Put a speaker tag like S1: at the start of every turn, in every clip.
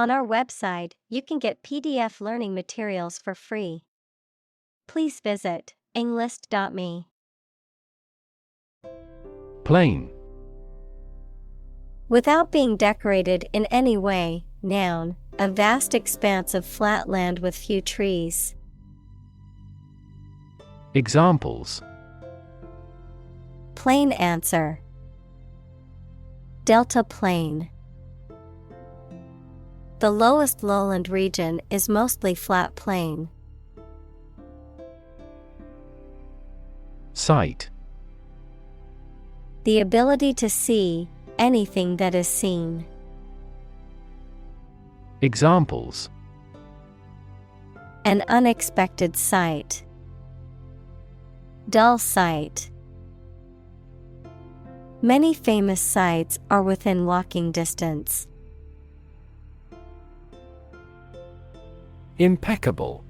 S1: On our website, you can get PDF learning materials for free. Please visit englist.me.
S2: Plain.
S1: Without being decorated in any way, noun, a vast expanse of flat land with few trees.
S2: Examples:
S1: Plain answer. Delta plain. The lowest lowland region is mostly flat plain.
S2: Sight.
S1: The ability to see anything that is seen.
S2: Examples:
S1: An unexpected sight. Dull sight. Many famous sites are within walking distance.
S2: Impeccable.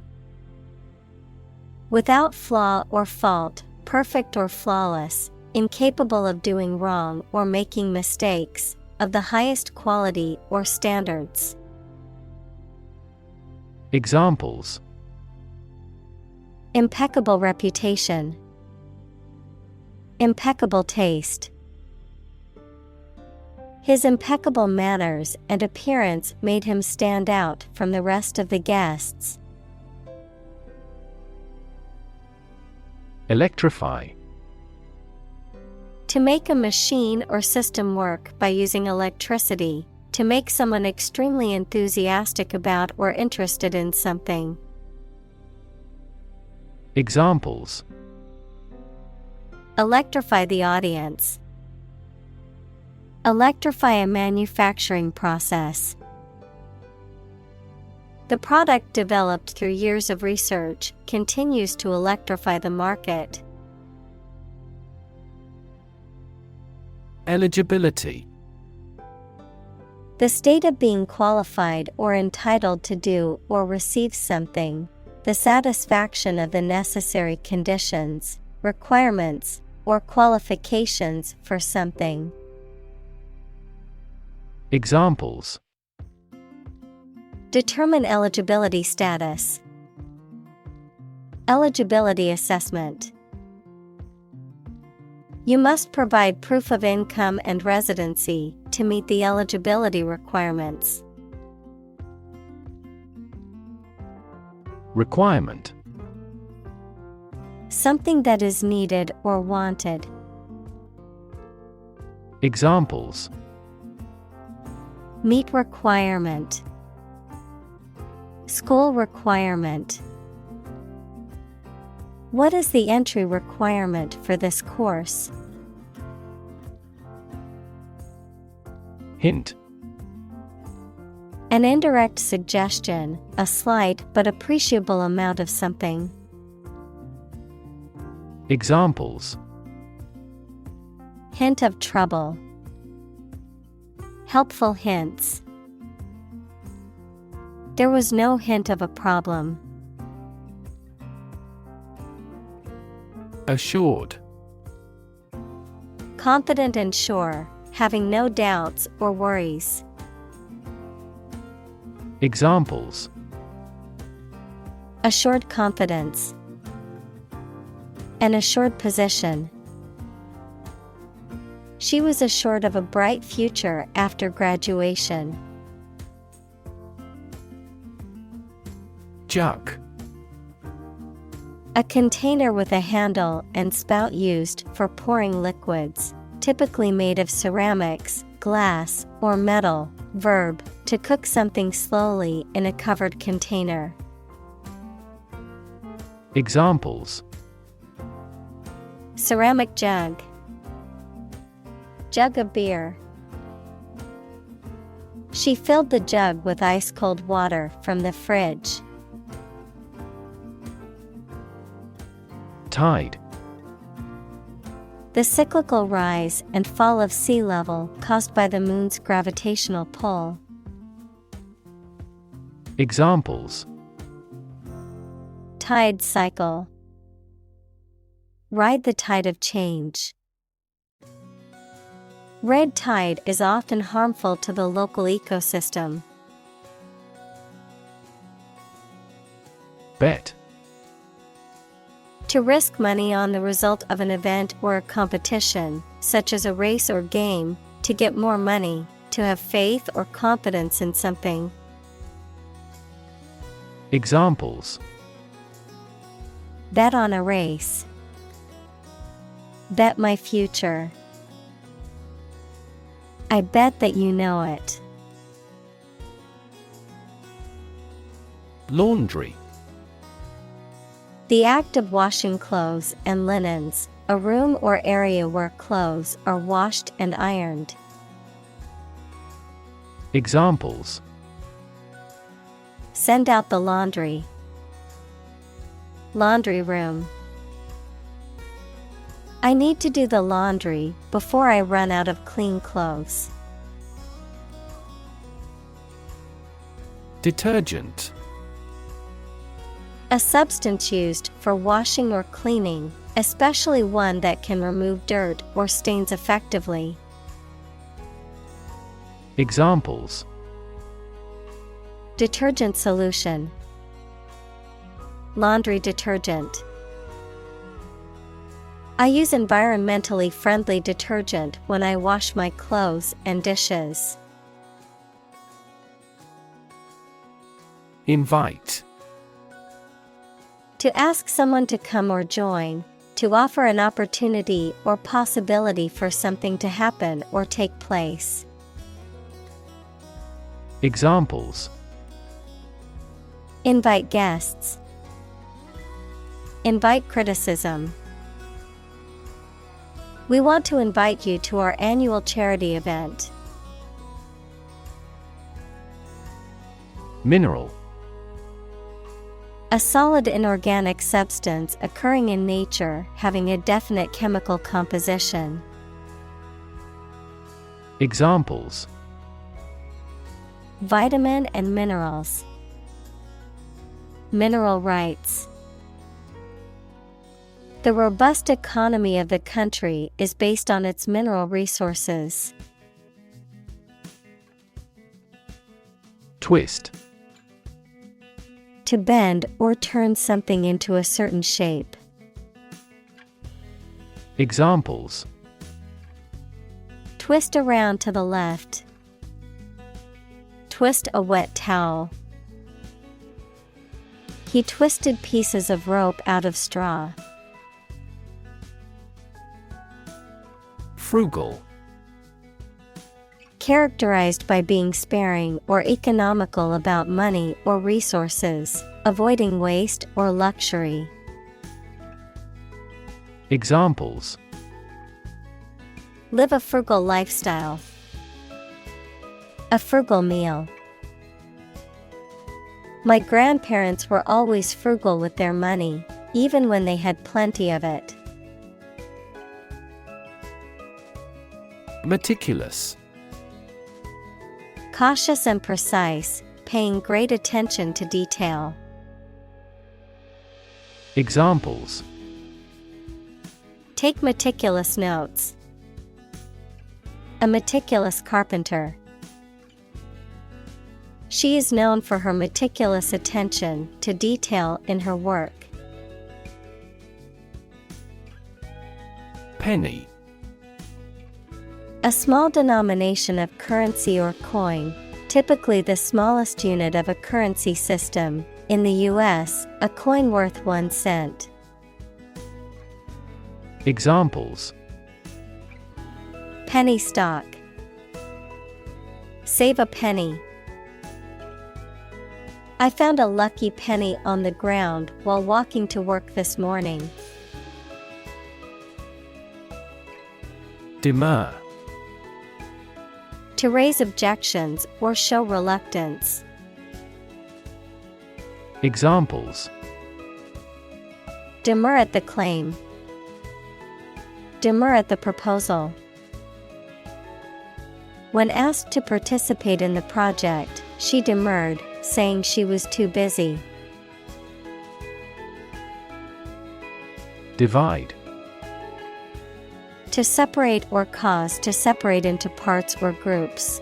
S1: Without flaw or fault, perfect or flawless, incapable of doing wrong or making mistakes, of the highest quality or standards.
S2: Examples:
S1: Impeccable reputation. Impeccable taste. His impeccable manners and appearance made him stand out from the rest of the guests.
S2: Electrify.
S1: To make a machine or system work by using electricity, to make someone extremely enthusiastic about or interested in something.
S2: Examples:
S1: Electrify the audience. Electrify a manufacturing process. The product developed through years of research continues to electrify the market.
S2: Eligibility.
S1: The state of being qualified or entitled to do or receive something, the satisfaction of the necessary conditions, requirements, or qualifications for something.
S2: Examples:
S1: Determine eligibility status. Eligibility assessment. You must provide proof of income and residency to meet the eligibility requirements.
S2: Requirement.
S1: Something that is needed or wanted.
S2: Examples:
S1: Meet requirement. School requirement. What is the entry requirement for this course?
S2: Hint.
S1: An indirect suggestion, a slight but appreciable amount of something.
S2: Examples:
S1: Hint of trouble. Helpful hints. There was no hint of a problem.
S2: Assured.
S1: Confident and sure, having no doubts or worries.
S2: Examples:
S1: Assured confidence. An assured position. She was assured of a bright future after graduation.
S2: Jug.
S1: A container with a handle and spout used for pouring liquids, typically made of ceramics, glass, or metal. Verb, to cook something slowly in a covered container.
S2: Examples:
S1: Ceramic jug. Jug of beer. She filled the jug with ice-cold water from the fridge.
S2: Tide.
S1: The cyclical rise and fall of sea level caused by the moon's gravitational pull.
S2: Examples:
S1: Tide cycle. Ride the tide of change. Red tide is often harmful to the local ecosystem.
S2: Bet.
S1: To risk money on the result of an event or a competition, such as a race or game, to get more money, to have faith or confidence in something.
S2: Examples:
S1: Bet on a race. Bet my future. I bet that you know it.
S2: Laundry.
S1: The act of washing clothes and linens, a room or area where clothes are washed and ironed.
S2: Examples:
S1: Send out the laundry. Laundry room. I need to do the laundry before I run out of clean clothes.
S2: Detergent.
S1: A substance used for washing or cleaning, especially one that can remove dirt or stains effectively.
S2: Examples:
S1: Detergent solution. Laundry detergent. I use environmentally friendly detergent when I wash my clothes and dishes.
S2: Invite.
S1: To ask someone to come or join, to offer an opportunity or possibility for something to happen or take place.
S2: Examples:
S1: Invite guests. Invite criticism. We want to invite you to our annual charity event.
S2: Mineral.
S1: A solid inorganic substance occurring in nature having a definite chemical composition.
S2: Examples:
S1: Vitamin and minerals. Mineral rights. The robust economy of the country is based on its mineral resources.
S2: Twist.
S1: To bend or turn something into a certain shape.
S2: Examples:
S1: Twist around to the left. Twist a wet towel. He twisted pieces of rope out of straw.
S2: Frugal.
S1: Characterized by being sparing or economical about money or resources, avoiding waste or luxury.
S2: Examples:
S1: Live a frugal lifestyle. A frugal meal. My grandparents were always frugal with their money, even when they had plenty of it.
S2: Meticulous.
S1: Cautious and precise, paying great attention to detail.
S2: Examples:
S1: Take meticulous notes. A meticulous carpenter. She is known for her meticulous attention to detail in her work.
S2: Penny.
S1: A small denomination of currency or coin, typically the smallest unit of a currency system. In the U.S., a coin worth 1 cent.
S2: Examples:
S1: Penny stock. Save a penny. I found a lucky penny on the ground while walking to work this morning.
S2: Demur.
S1: To raise objections or show reluctance.
S2: Examples:
S1: Demur at the claim. Demur at the proposal. When asked to participate in the project, she demurred, saying she was too busy.
S2: Divide.
S1: To separate or cause to separate into parts or groups.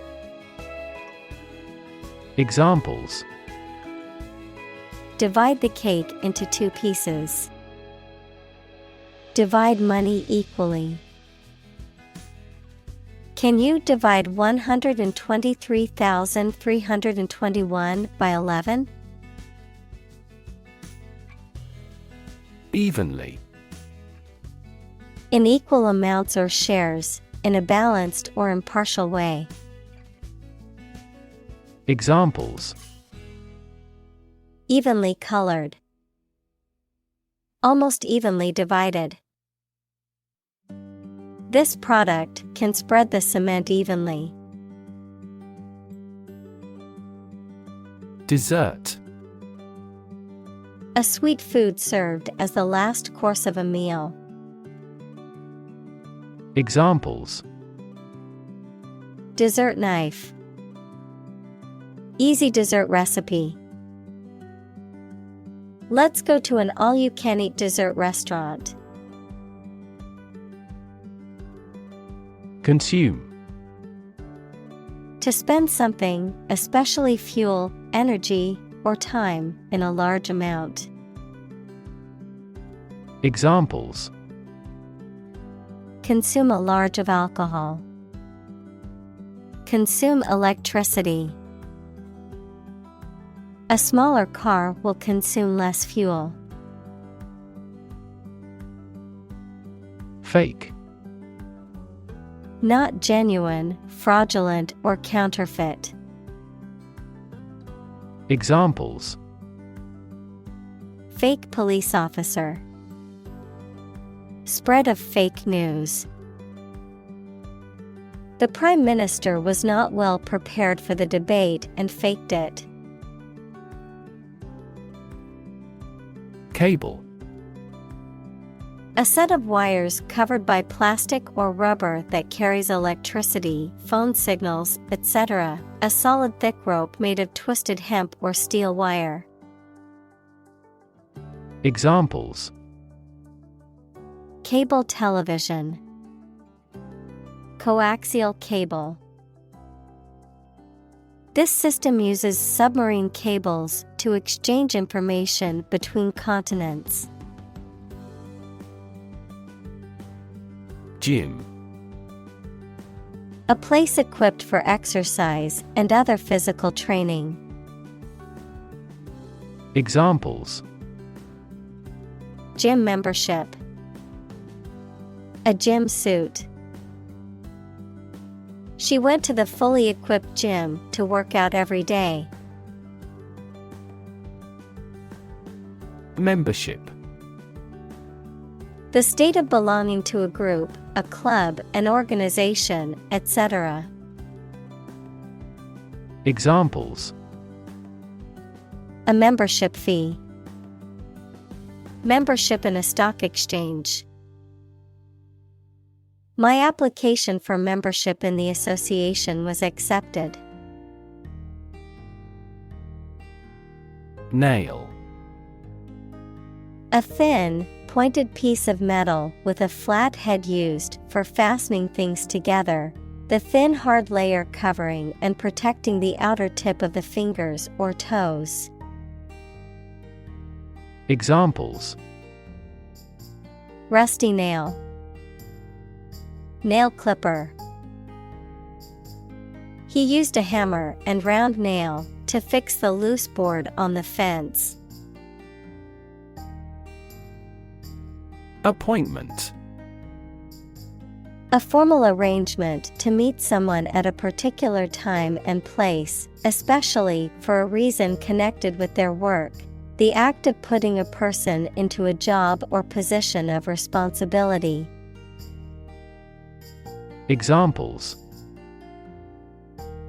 S1: Divide the cake into 2 pieces. Divide money equally. Can you divide 123,321 by 11?
S2: Evenly.
S1: In equal amounts or shares, in a balanced or impartial way.
S2: Examples:
S1: Evenly colored. Almost evenly divided. This product can spread the cement evenly.
S2: Dessert.
S1: A sweet food served as the last course of a meal.
S2: Examples:
S1: Dessert knife. Easy dessert recipe. Let's go to an all-you-can-eat dessert restaurant.
S2: Consume.
S1: To spend something, especially fuel, energy, or time, in a large amount.
S2: Examples:
S1: Consume a large of alcohol. Consume electricity. A smaller car will consume less fuel.
S2: Fake.
S1: Not genuine, fraudulent, or counterfeit.
S2: Examples:
S1: Fake police officer. Spread of fake news. The Prime Minister was not well prepared for the debate and faked it.
S2: Cable.
S1: A set of wires covered by plastic or rubber that carries electricity, phone signals, etc. A solid thick rope made of twisted hemp or steel wire.
S2: Examples:
S1: Cable television. Coaxial cable. This system uses submarine cables to exchange information between continents.
S2: Gym.
S1: A place equipped for exercise and other physical training.
S2: Examples:
S1: Gym membership. A gym suit. She went to the fully equipped gym to work out every day.
S2: Membership.
S1: The state of belonging to a group, a club, an organization, etc.
S2: Examples:
S1: A membership fee. Membership in a stock exchange. My application for membership in the association was accepted.
S2: Nail.
S1: A thin, pointed piece of metal with a flat head used for fastening things together, the thin hard layer covering and protecting the outer tip of the fingers or toes.
S2: Examples:
S1: Rusty nail. Nail clipper. He used a hammer and round nail to fix the loose board on the fence.
S2: Appointment.
S1: A formal arrangement to meet someone at a particular time and place, especially for a reason connected with their work. The act of putting a person into a job or position of responsibility.
S2: Examples: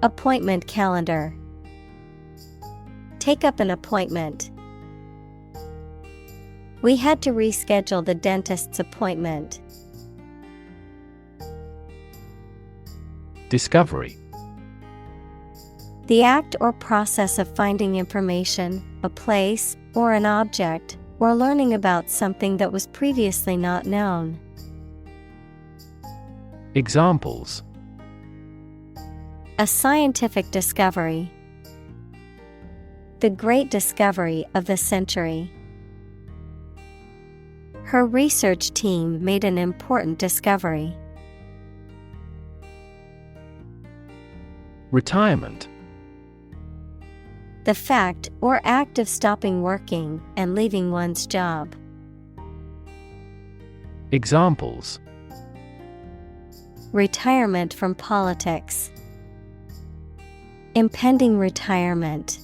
S1: Appointment calendar. Take up an appointment. We had to reschedule the dentist's appointment.
S2: Discovery.
S1: The act or process of finding information, a place, or an object, or learning about something that was previously not known.
S2: Examples:
S1: A scientific discovery. The great discovery of the century. Her research team made an important discovery.
S2: Retirement.
S1: The fact or act of stopping working and leaving one's job.
S2: Examples:
S1: retirement from politics, impending retirement.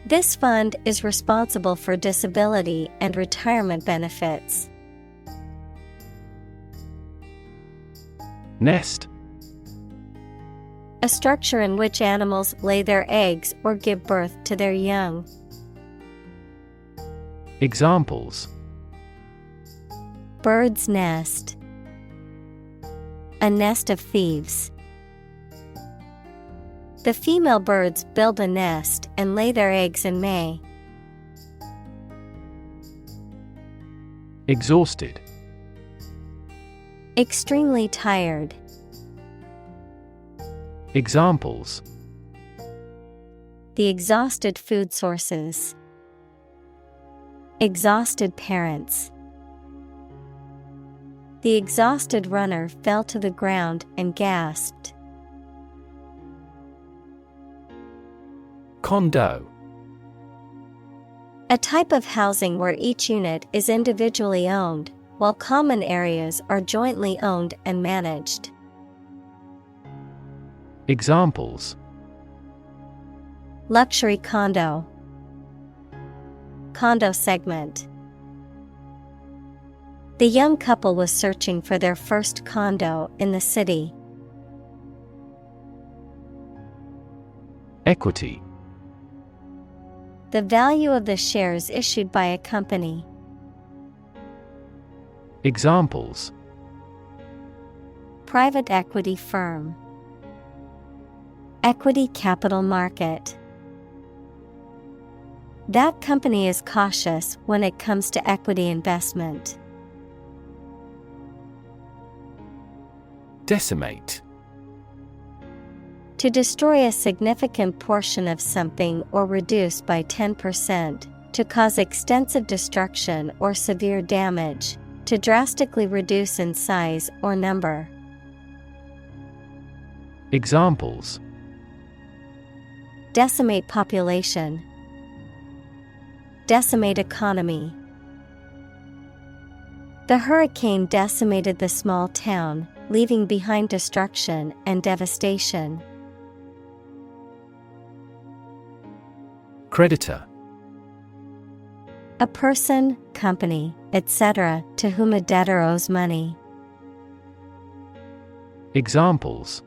S1: This fund is responsible for disability and retirement benefits.
S2: Nest.
S1: A structure in which animals lay their eggs or give birth to their young.
S2: Examples:
S1: bird's nest, a nest of thieves. The female birds build a nest and lay their eggs in May.
S2: Exhausted.
S1: Extremely tired.
S2: Examples:
S1: the exhausted food sources. Exhausted parents. The exhausted runner fell to the ground and gasped.
S2: Condo.
S1: A type of housing where each unit is individually owned, while common areas are jointly owned and managed.
S2: Examples:
S1: luxury condo. Condo segment. The young couple was searching for their first condo in the city.
S2: Equity.
S1: The value of the shares issued by a company.
S2: Examples:
S1: private equity firm. Equity capital market. That company is cautious when it comes to equity investment.
S2: Decimate.
S1: To destroy a significant portion of something or reduce by 10%, to cause extensive destruction or severe damage, to drastically reduce in size or number.
S2: Examples:
S1: decimate population. Decimate economy. The hurricane decimated the small town, leaving behind destruction and devastation.
S2: Creditor.
S1: A person, company, etc., to whom a debtor owes money.
S2: Examples: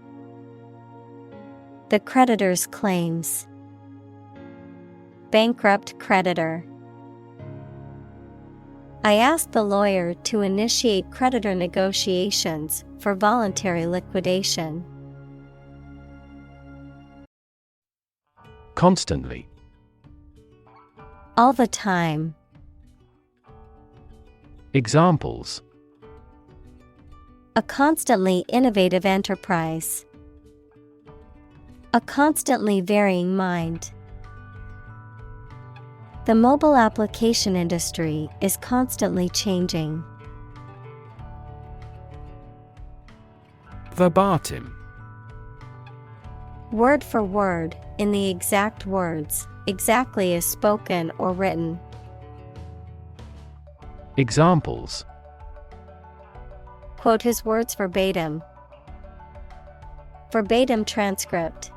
S1: the creditor's claims. Bankrupt creditor. I asked the lawyer to initiate creditor negotiations for voluntary liquidation.
S2: Constantly.
S1: All the time.
S2: Examples:
S1: a constantly innovative enterprise. A constantly varying mind. The mobile application industry is constantly changing.
S2: Verbatim.
S1: Word for word, in the exact words, exactly as spoken or written.
S2: Examples:
S1: quote his words verbatim. Verbatim transcript.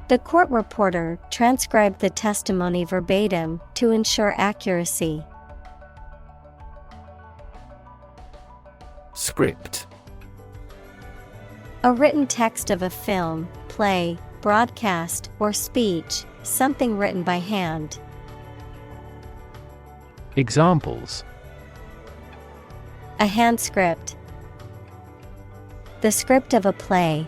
S1: The court reporter transcribed the testimony verbatim to ensure accuracy.
S2: Script.
S1: A written text of a film, play, broadcast, or speech, something written by hand.
S2: Examples:
S1: a hand script. The script of a play.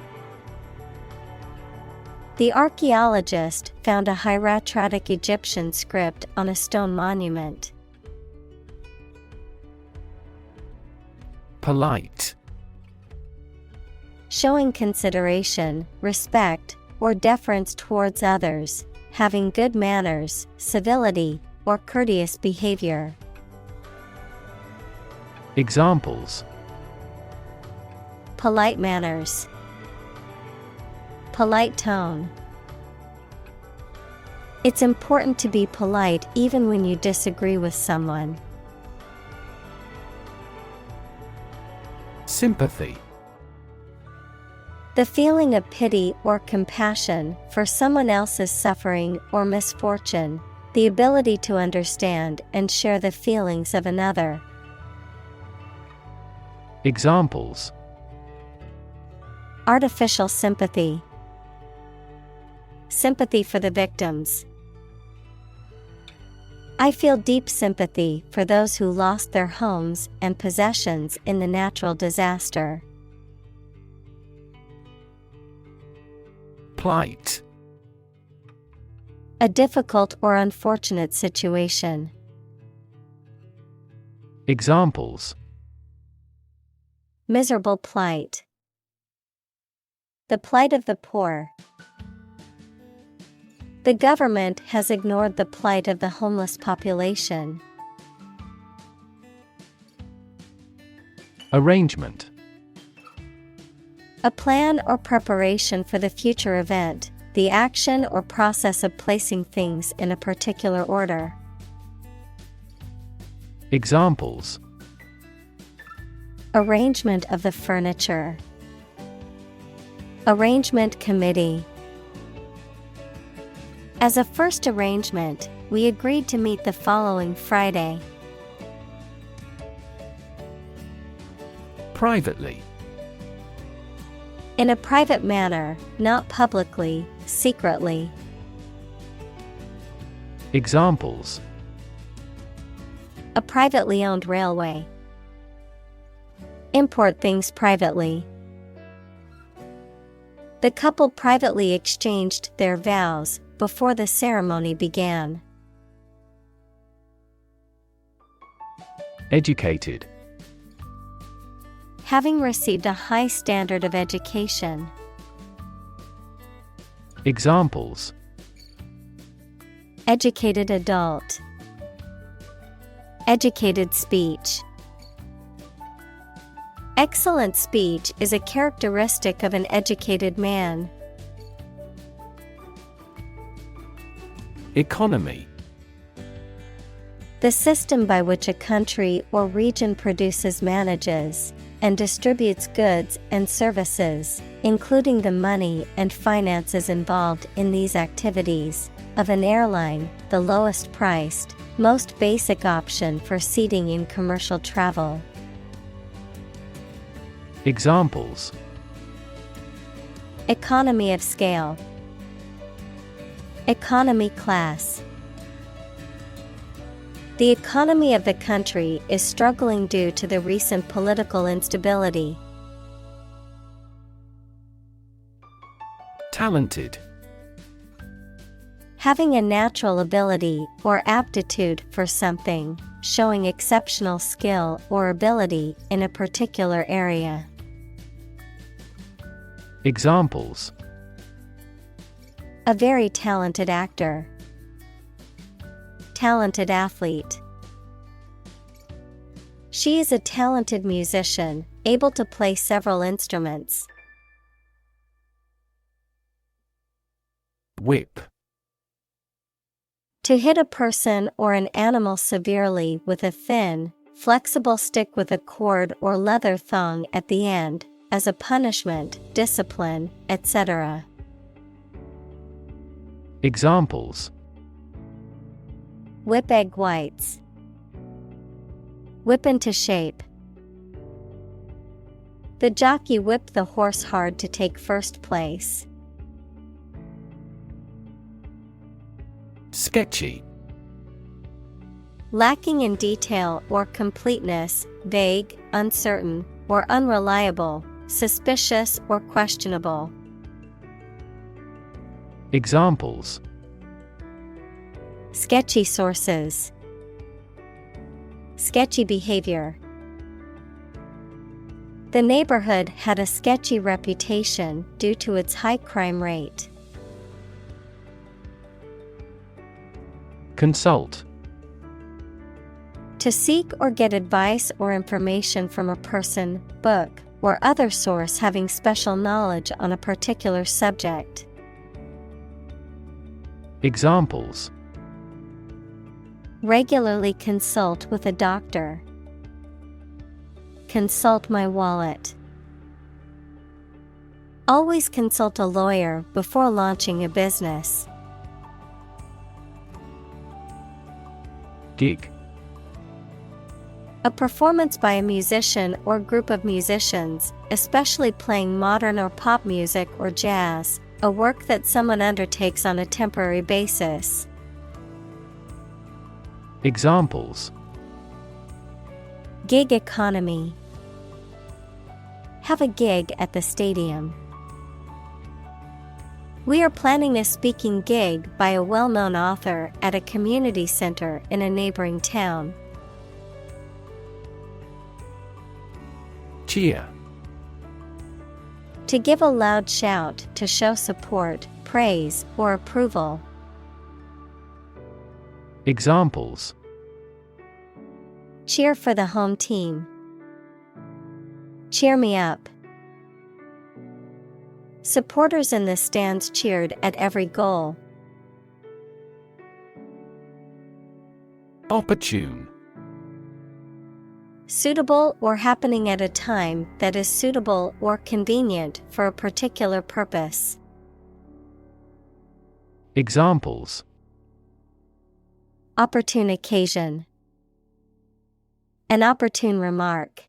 S1: The archaeologist found a hieratic Egyptian script on a stone monument.
S2: Polite.
S1: Showing consideration, respect, or deference towards others, having good manners, civility, or courteous behavior.
S2: Examples:
S1: Polite manners. Polite tone. It's important to be polite even when you disagree with someone.
S2: Sympathy.
S1: The feeling of pity or compassion for someone else's suffering or misfortune, the ability to understand and share the feelings of another.
S2: Examples:
S1: Artificial sympathy. Sympathy for the victims. I feel deep sympathy for those who lost their homes and possessions in the natural disaster.
S2: Plight.
S1: A difficult or unfortunate situation.
S2: Examples:
S1: Miserable plight. The plight of the poor. The government has ignored the plight of the homeless population.
S2: Arrangement.
S1: A plan or preparation for the future event, the action or process of placing things in a particular order.
S2: Examples:
S1: Arrangement of the furniture. Arrangement committee. As a first arrangement, we agreed to meet the following Friday.
S2: Privately.
S1: In a private manner, not publicly, secretly.
S2: Examples:
S1: A privately owned railway. Import things privately. The couple privately exchanged their vows before the ceremony began.
S2: Educated.
S1: Having received a high standard of education.
S2: Examples:
S1: Educated adult. Educated speech. Excellent speech is a characteristic of an educated man.
S2: Economy.
S1: The system by which a country or region produces, manages, and distributes goods and services, including the money and finances involved in these activities, of an airline, the lowest priced, most basic option for seating in commercial travel.
S2: Examples:
S1: Economy of scale. Economy class. The economy of the country is struggling due to the recent political instability.
S2: Talented.
S1: Having a natural ability or aptitude for something, showing exceptional skill or ability in a particular area.
S2: Examples:
S1: A very talented actor. Talented athlete. She is a talented musician, able to play several instruments.
S2: Whip.
S1: To hit a person or an animal severely with a thin, flexible stick with a cord or leather thong at the end, as a punishment, discipline, etc.
S2: Examples:
S1: Whip egg whites. Whip into shape. The jockey whipped the horse hard to take first place.
S2: Sketchy.
S1: Lacking in detail or completeness, vague, uncertain, or unreliable, suspicious or questionable.
S2: Examples:
S1: Sketchy sources. Sketchy behavior. The neighborhood had a sketchy reputation due to its high crime rate.
S2: Consult.
S1: To seek or get advice or information from a person, book, or other source having special knowledge on a particular subject.
S2: Examples:
S1: Regularly consult with a doctor. Consult my wallet. Always consult a lawyer before launching a business.
S2: Gig.
S1: A performance by a musician or group of musicians, especially playing modern or pop music or jazz, a work that someone undertakes on a temporary basis.
S2: Examples:
S1: Gig economy. Have a gig at the stadium. We are planning a speaking gig by a well-known author at a community center in a neighboring town.
S2: Cheer.
S1: To give a loud shout to show support, praise, or approval.
S2: Examples:
S1: Cheer for the home team. Cheer me up. Supporters in the stands cheered at every goal.
S2: Opportune.
S1: Suitable or happening at a time that is suitable or convenient for a particular purpose.
S2: Examples:
S1: Opportune occasion. An opportune remark.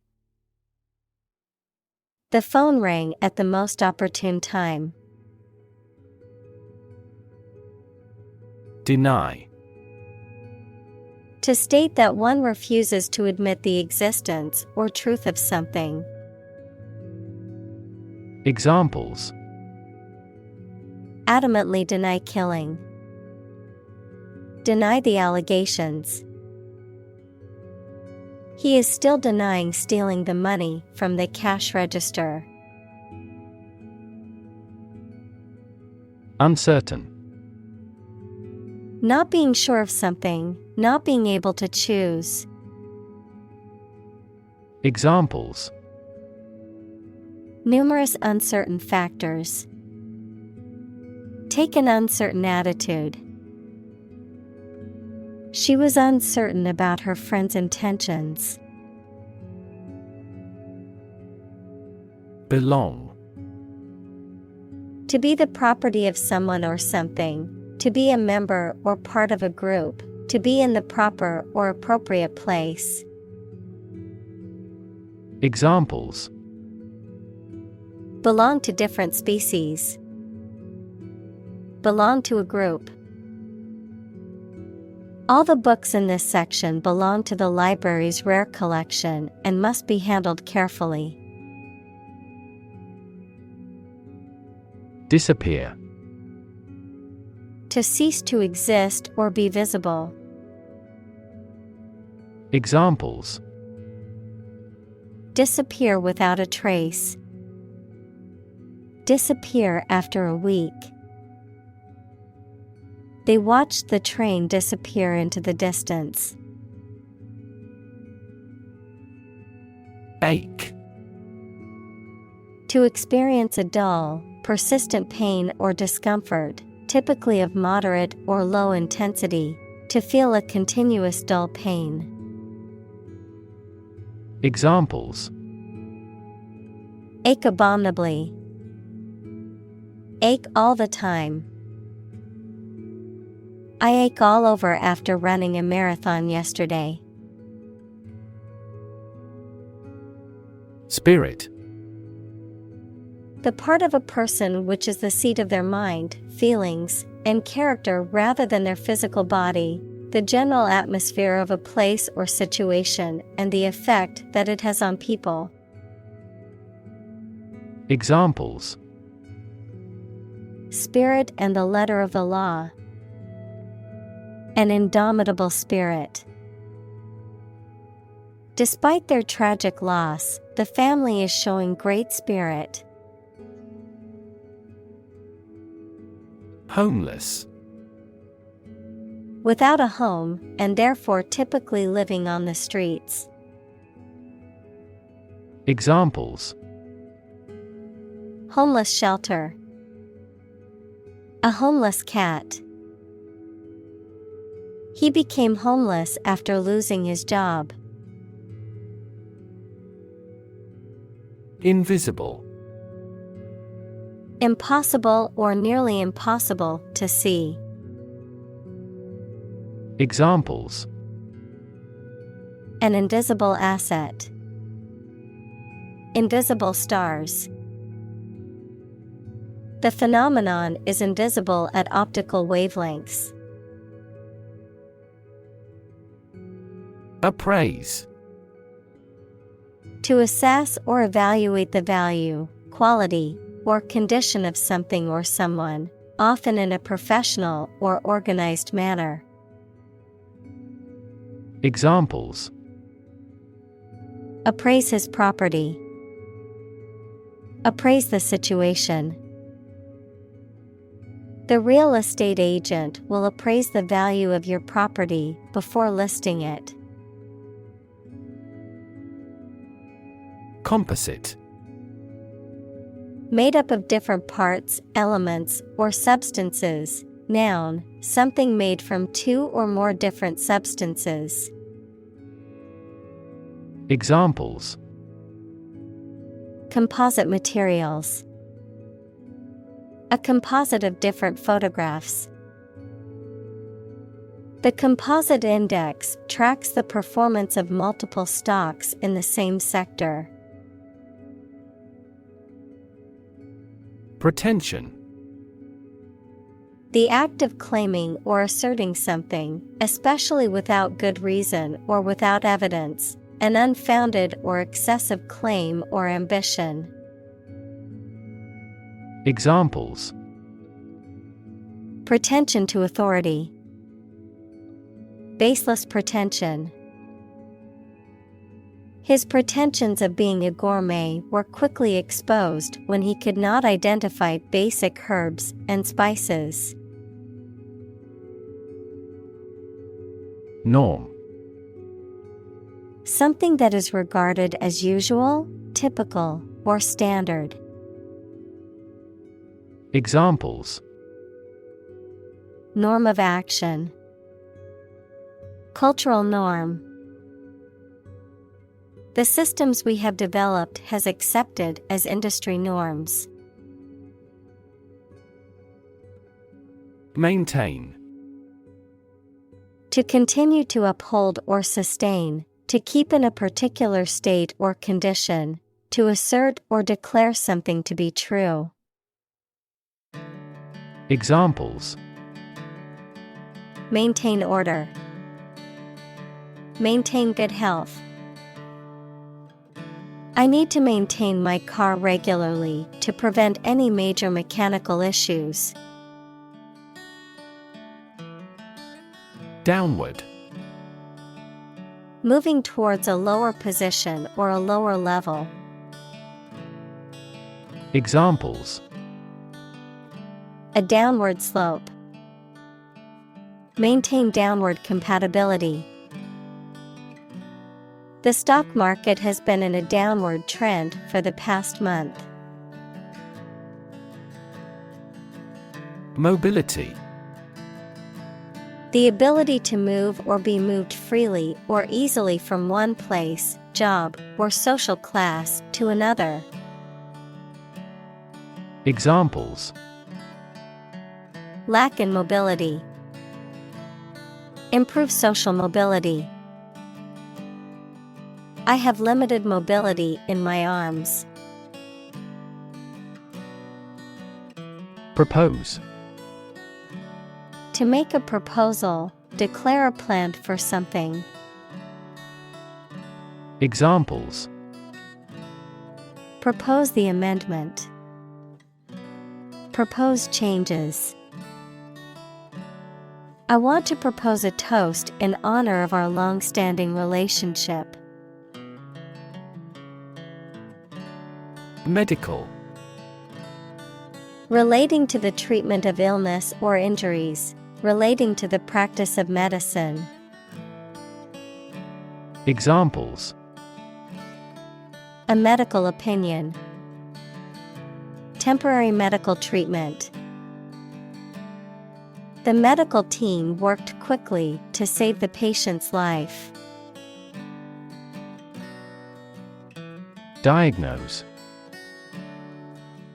S1: The phone rang at the most opportune time.
S2: Deny.
S1: To state that one refuses to admit the existence or truth of something.
S2: Examples:
S1: Adamantly deny killing. Deny the allegations. He is still denying stealing the money from the cash register.
S2: Uncertain.
S1: Not being sure of something, not being able to choose.
S2: Examples:
S1: Numerous uncertain factors. Take an uncertain attitude. She was uncertain about her friend's intentions.
S2: Belong.
S1: To be the property of someone or something, to be a member or part of a group, to be in the proper or appropriate place.
S2: Examples:
S1: Belong to different species. Belong to a group. All the books in this section belong to the library's rare collection and must be handled carefully.
S2: Disappear.
S1: To cease to exist or be visible.
S2: Examples:
S1: Disappear without a trace. Disappear after a week. They watched the train disappear into the distance.
S2: Ache.
S1: To experience a dull, persistent pain or discomfort, typically of moderate or low intensity, to feel a continuous dull pain.
S2: Examples:
S1: Ache abominably. Ache all the time. I ache all over after running a marathon yesterday.
S2: Spirit.
S1: The part of a person which is the seat of their mind, feelings, and character rather than their physical body, the general atmosphere of a place or situation, and the effect that it has on people.
S2: Examples:
S1: Spirit and the letter of the law. An indomitable spirit. Despite their tragic loss, the family is showing great spirit.
S2: Homeless.
S1: Without a home, and therefore typically living on the streets.
S2: Examples:
S1: Homeless shelter. A homeless cat. He became homeless after losing his job.
S2: Invisible.
S1: Impossible or nearly impossible to see.
S2: Examples:
S1: An invisible asset. Invisible stars. The phenomenon is invisible at optical wavelengths.
S2: Appraise.
S1: To assess or evaluate the value, quality, or condition of something or someone, often in a professional or organized manner.
S2: Examples:
S1: Appraise his property. Appraise the situation. The real estate agent will appraise the value of your property before listing it.
S2: Composite.
S1: Made up of different parts, elements, or substances. Noun, something made from two or more different substances.
S2: Examples:
S1: Composite materials. A composite of different photographs. The composite index tracks the performance of multiple stocks in the same sector.
S2: Pretension.
S1: The act of claiming or asserting something, especially without good reason or without evidence, an unfounded or excessive claim or ambition.
S2: Examples:
S1: Pretension to authority. Baseless pretension. His pretensions of being a gourmet were quickly exposed when he could not identify basic herbs and spices.
S2: Norm.
S1: Something that is regarded as usual, typical, or standard.
S2: Examples:
S1: Norm of action. Cultural norm. The systems we have developed has accepted as industry norms.
S2: Maintain.
S1: To continue to uphold or sustain, to keep in a particular state or condition, to assert or declare something to be true.
S2: Examples:
S1: Maintain order. Maintain good health. I need to maintain my car regularly to prevent any major mechanical issues.
S2: Downward.
S1: Moving towards a lower position or a lower level.
S2: Examples:
S1: A downward slope. Maintain downward compatibility. The stock market has been in a downward trend for the past month.
S2: Mobility.
S1: The ability to move or be moved freely or easily from one place, job, or social class to another.
S2: Examples:
S1: Lack in mobility. Improve social mobility. I have limited mobility in my arms.
S2: Propose.
S1: To make a proposal, declare a plan for something.
S2: Examples:
S1: Propose the amendment. Propose changes. I want to propose a toast in honor of our long-standing relationship.
S2: Medical.
S1: Relating to the treatment of illness or injuries, relating to the practice of medicine.
S2: Examples:
S1: A medical opinion. Temporary medical treatment. The medical team worked quickly to save the patient's life.
S2: Diagnose.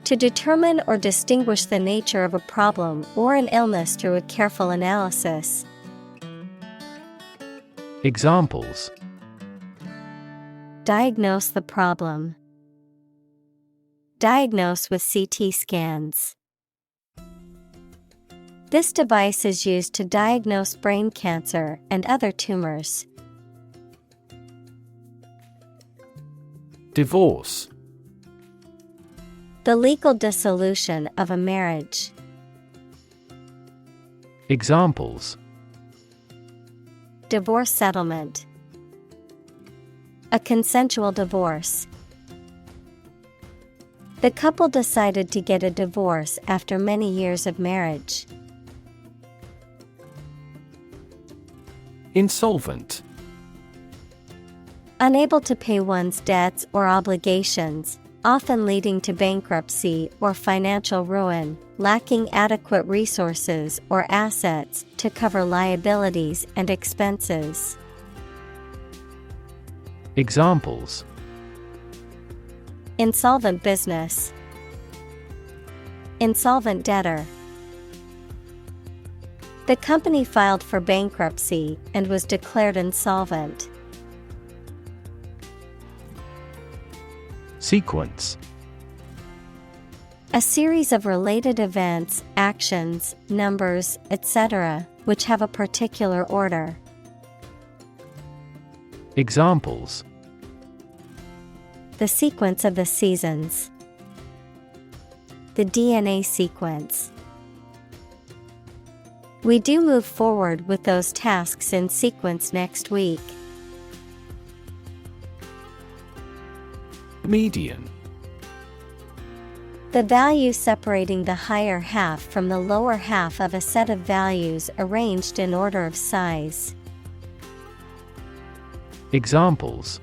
S1: To determine or distinguish the nature of a problem or an illness through a careful analysis.
S2: Examples:
S1: Diagnose the problem. Diagnose with CT scans. This device is used to diagnose brain cancer and other tumors.
S2: Divorce.
S1: The legal dissolution of a marriage.
S2: Examples:
S1: Divorce settlement. A consensual divorce. The couple decided to get a divorce after many years of marriage.
S2: Insolvent.
S1: Unable to pay one's debts or obligations, often leading to bankruptcy or financial ruin, lacking adequate resources or assets to cover liabilities and expenses.
S2: Examples:
S1: Insolvent business. Insolvent debtor. The company filed for bankruptcy and was declared insolvent.
S2: Sequence.
S1: A series of related events, actions, numbers, etc., which have a particular order.
S2: Examples:
S1: The sequence of the seasons. The DNA sequence. We do move forward with those tasks in sequence next week.
S2: Median.
S1: The value separating the higher half from the lower half of a set of values arranged in order of size.
S2: Examples: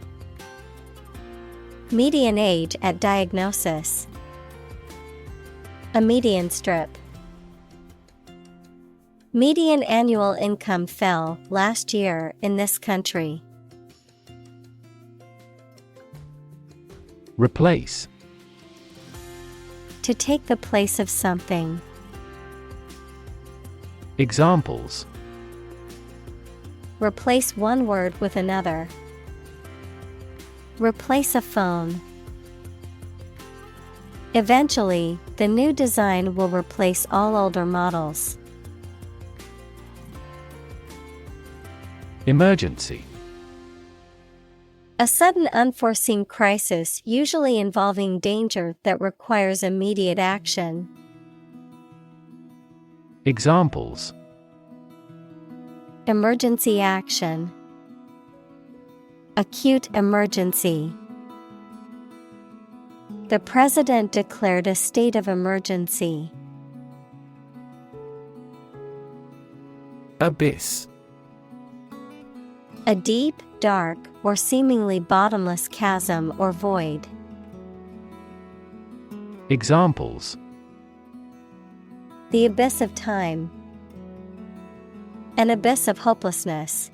S1: Median age at diagnosis. A median strip. Median annual income fell last year in this country.
S2: Replace.
S1: To take the place of something.
S2: Examples:
S1: Replace one word with another. Replace a phone. Eventually, the new design will replace all older models.
S2: Emergency.
S1: A sudden unforeseen crisis usually involving danger that requires immediate action.
S2: Examples:
S1: Emergency action. Acute emergency. The president declared a state of emergency.
S2: Abyss.
S1: A deep, dark, or seemingly bottomless chasm or void.
S2: Examples:
S1: The abyss of time. An abyss of hopelessness.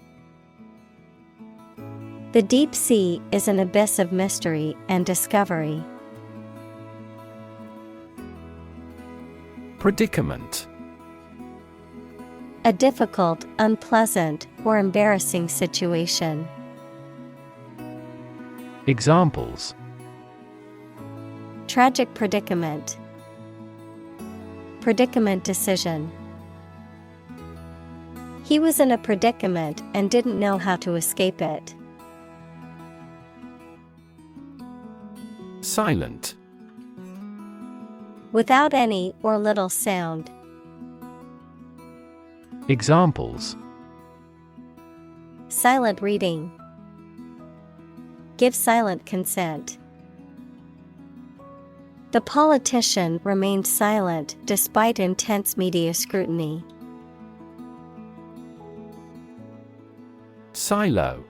S1: The deep sea is an abyss of mystery and discovery.
S2: Predicament.
S1: A difficult, unpleasant, or embarrassing situation.
S2: Examples:
S1: Tragic predicament. Predicament decision. He was in a predicament and didn't know how to escape it.
S2: Silent.
S1: Without any or little sound.
S2: Examples:
S1: Silent reading. Give silent consent. The politician remained silent despite intense media scrutiny.
S2: Silo.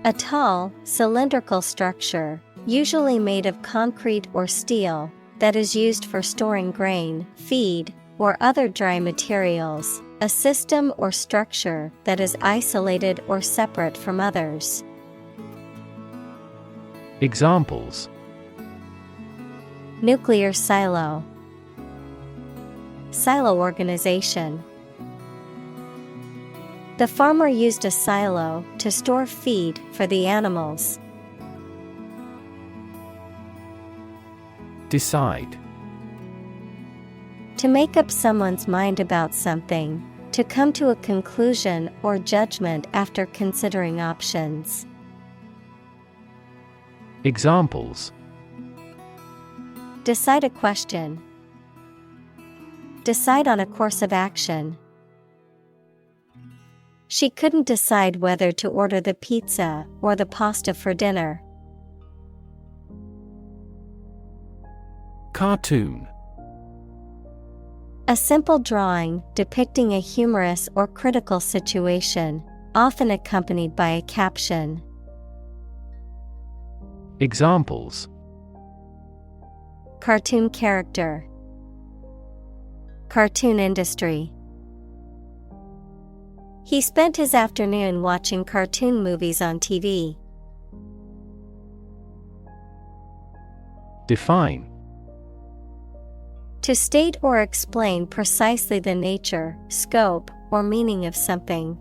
S1: A tall, cylindrical structure, usually made of concrete or steel, that is used for storing grain, feed, or other dry materials, a system or structure that is isolated or separate from others.
S2: Examples:
S1: Nuclear silo, silo organization. The farmer used a silo to store feed for the animals.
S2: Decide.
S1: To make up someone's mind about something, to come to a conclusion or judgment after considering options.
S2: Examples:
S1: Decide a question. Decide on a course of action. She couldn't decide whether to order the pizza or the pasta for dinner.
S2: Cartoon.
S1: A simple drawing depicting a humorous or critical situation, often accompanied by a caption.
S2: Examples:
S1: Cartoon character, cartoon industry. He spent his afternoon watching cartoon movies on TV.
S2: Define.
S1: To state or explain precisely the nature, scope, or meaning of something.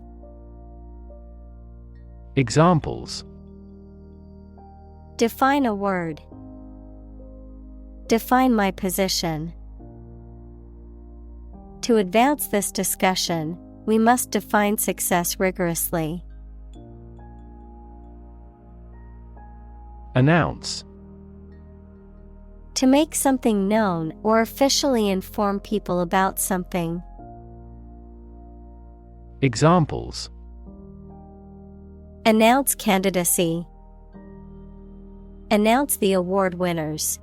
S2: Examples:
S1: Define a word. Define my position. To advance this discussion, we must define success rigorously.
S2: Announce.
S1: To make something known or officially inform people about something.
S2: Examples:
S1: Announce candidacy. Announce the award winners.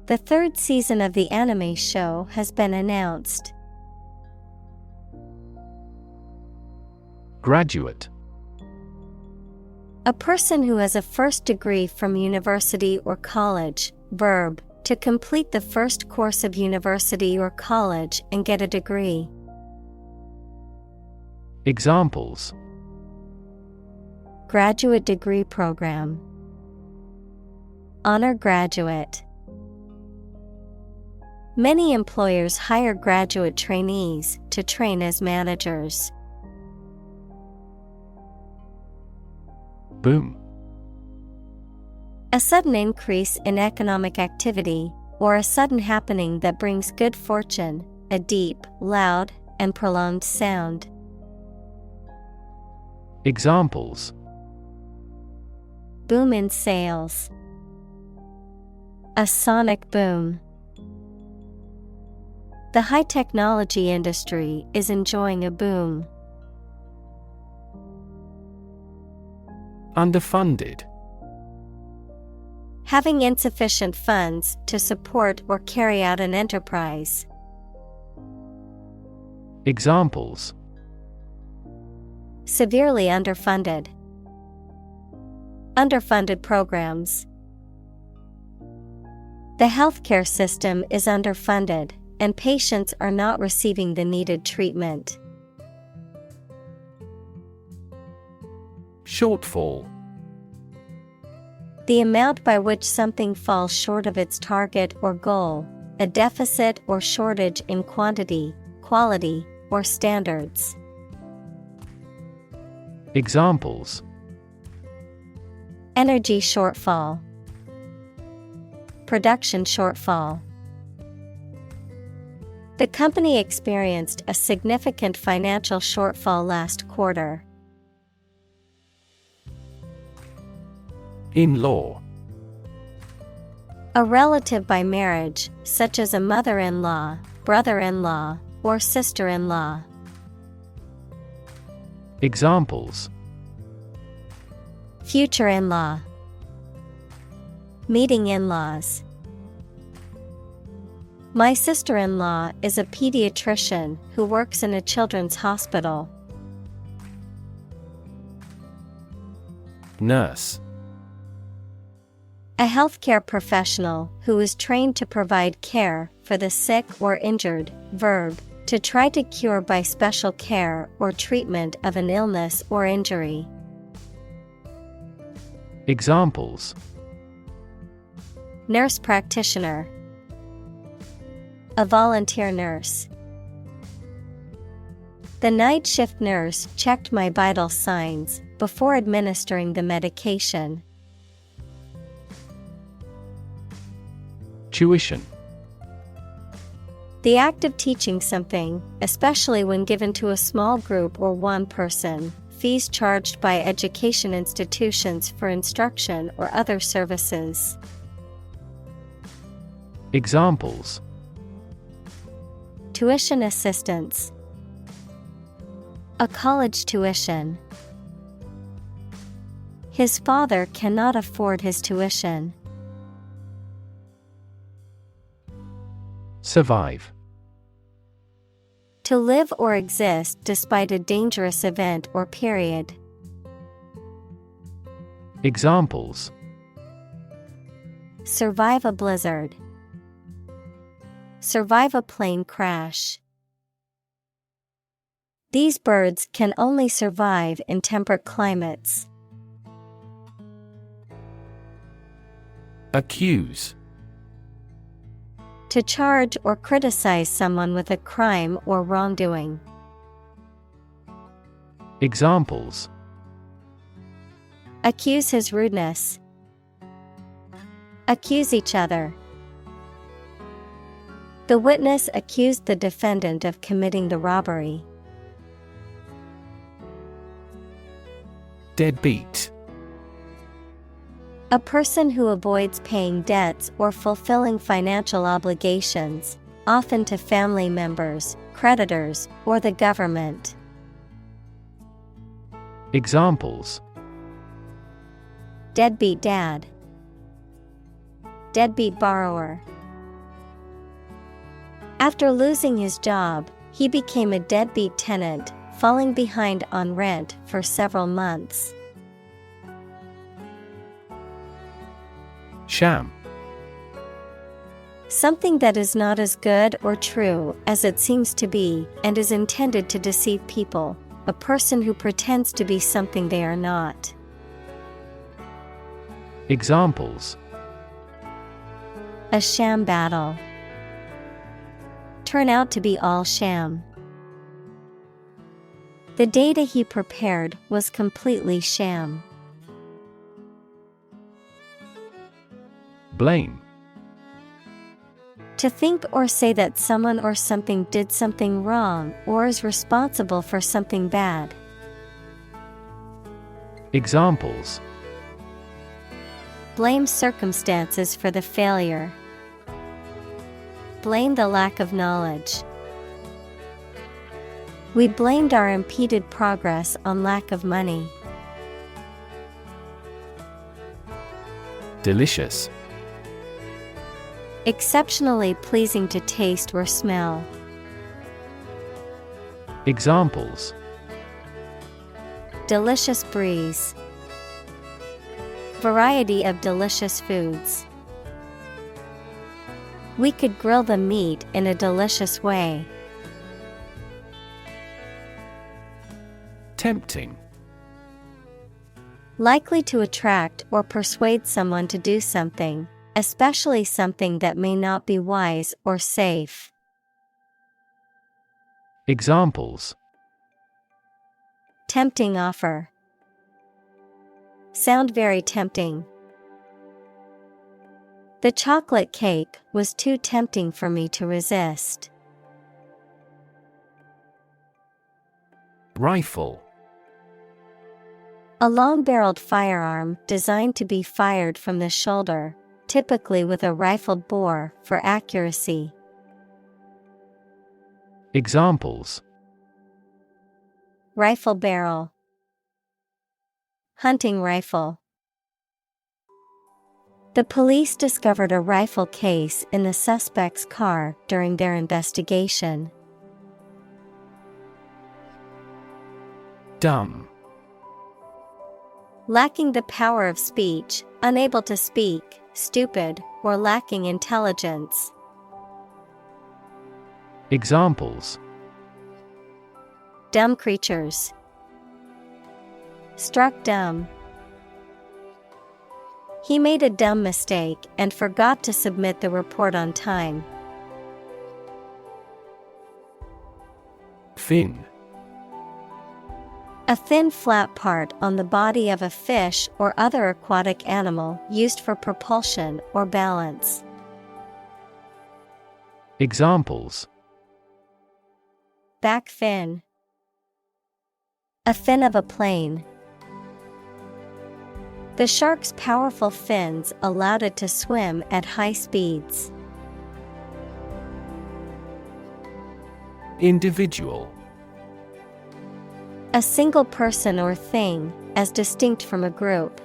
S1: The third season of the anime show has been announced.
S2: Graduate.
S1: A person who has a first degree from university or college. Verb, to complete the first course of university or college and get a degree.
S2: Examples:
S1: Graduate degree program. Honor graduate. Many employers hire graduate trainees to train as managers.
S2: Boom.
S1: A sudden increase in economic activity, or a sudden happening that brings good fortune, a deep, loud, and prolonged sound.
S2: Examples:
S1: Boom in sales. A sonic boom. The high-technology industry is enjoying a boom.
S2: Underfunded.
S1: Having insufficient funds to support or carry out an enterprise.
S2: Examples:
S1: Severely underfunded. Underfunded programs. The healthcare system is underfunded, and patients are not receiving the needed treatment.
S2: Shortfall.
S1: The amount by which something falls short of its target or goal, a deficit or shortage in quantity, quality, or standards.
S2: Examples:
S1: Energy shortfall. Production shortfall. The company experienced a significant financial shortfall last quarter.
S2: In-law.
S1: A relative by marriage, such as a mother-in-law, brother-in-law, or sister-in-law.
S2: Examples:
S1: Future in-law. Meeting in-laws. My sister-in-law is a pediatrician who works in a children's hospital.
S2: Nurse.
S1: A healthcare professional who is trained to provide care for the sick or injured. Verb, to try to cure by special care or treatment of an illness or injury.
S2: Examples:
S1: Nurse practitioner. A volunteer nurse. The night shift nurse checked my vital signs before administering the medication.
S2: Tuition.
S1: The act of teaching something, especially when given to a small group or one person. Fees charged by education institutions for instruction or other services.
S2: Examples:
S1: Tuition assistance. A college tuition. His father cannot afford his tuition.
S2: Survive.
S1: To live or exist despite a dangerous event or period.
S2: Examples:
S1: Survive a blizzard. Survive a plane crash. These birds can only survive in temperate climates.
S2: Accuse.
S1: To charge or criticize someone with a crime or wrongdoing.
S2: Examples:
S1: Accuse his rudeness. Accuse each other. The witness accused the defendant of committing the robbery.
S2: Deadbeat.
S1: A person who avoids paying debts or fulfilling financial obligations, often to family members, creditors, or the government.
S2: Examples:
S1: Deadbeat dad. Deadbeat borrower. After losing his job, he became a deadbeat tenant, falling behind on rent for several months.
S2: Sham.
S1: Something that is not as good or true as it seems to be and is intended to deceive people. A person who pretends to be something they are not.
S2: Examples:
S1: A sham battle. Turn out to be all sham. The data he prepared was completely sham.
S2: Blame.
S1: To think or say that someone or something did something wrong or is responsible for something bad.
S2: Examples:
S1: Blame circumstances for the failure. Blame the lack of knowledge. We blamed our impeded progress on lack of money.
S2: Delicious.
S1: Exceptionally pleasing to taste or smell.
S2: Examples:
S1: Delicious breeze. Variety of delicious foods. We could grill the meat in a delicious way.
S2: Tempting.
S1: Likely to attract or persuade someone to do something, especially something that may not be wise or safe.
S2: Examples:
S1: Tempting offer. Sound very tempting. The chocolate cake was too tempting for me to resist.
S2: Rifle.
S1: A long-barreled firearm designed to be fired from the shoulder, typically with a rifled bore for accuracy.
S2: Examples:
S1: Rifle barrel. Hunting rifle. The police discovered a rifle case in the suspect's car during their investigation.
S2: Dumb.
S1: Lacking the power of speech, unable to speak, stupid, or lacking intelligence.
S2: Examples:
S1: Dumb creatures. Struck dumb. He made a dumb mistake and forgot to submit the report on time.
S2: Fin.
S1: A thin flat part on the body of a fish or other aquatic animal used for propulsion or balance.
S2: Examples:
S1: Back fin. A fin of a plane. The shark's powerful fins allowed it to swim at high speeds.
S2: Individual.
S1: A single person or thing, as distinct from a group.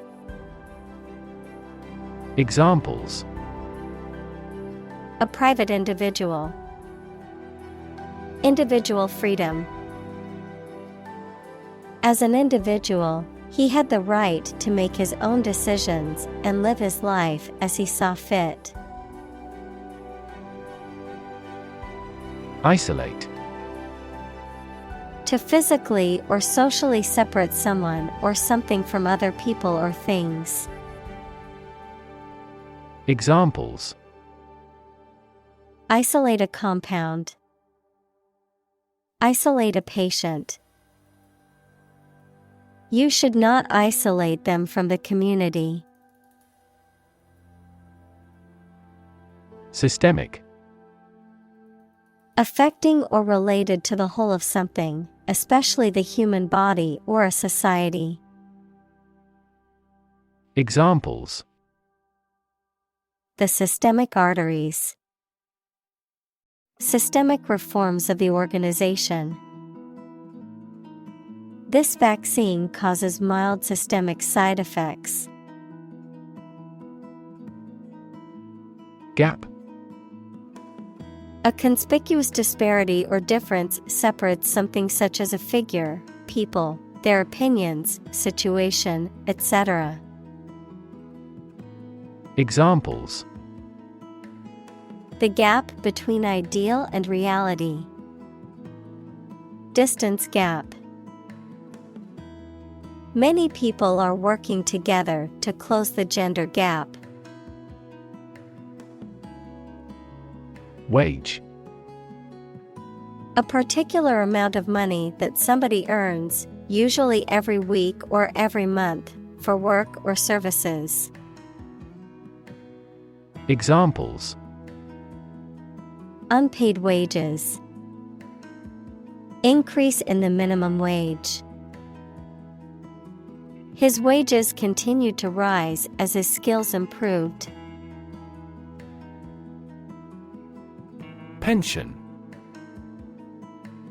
S2: Examples:
S1: A private individual. Individual freedom. As an individual, he had the right to make his own decisions and live his life as he saw fit.
S2: Isolate.
S1: To physically or socially separate someone or something from other people or things.
S2: Examples:
S1: Isolate a compound. Isolate a patient. You should not isolate them from the community.
S2: Systemic.
S1: Affecting or related to the whole of something, especially the human body or a society.
S2: Examples:
S1: The systemic arteries. Systemic reforms of the organization. This vaccine causes mild systemic side effects.
S2: Gap.
S1: A conspicuous disparity or difference separates something such as a figure, people, their opinions, situation, etc.
S2: Examples:
S1: The gap between ideal and reality. Distance gap. Many people are working together to close the gender gap.
S2: Wage.
S1: A particular amount of money that somebody earns, usually every week or every month, for work or services.
S2: Examples:
S1: Unpaid wages. Increase in the minimum wage. His wages continued to rise as his skills improved.
S2: Pension.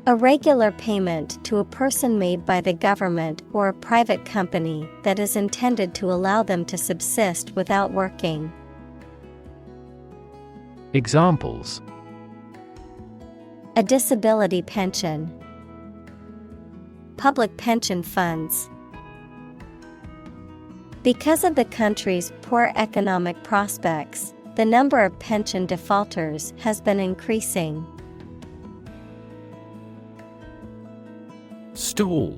S1: A regular payment to a person made by the government or a private company that is intended to allow them to subsist without working.
S2: Examples:
S1: A disability pension. Public pension funds. Because of the country's poor economic prospects, the number of pension defaulters has been increasing.
S2: Stool.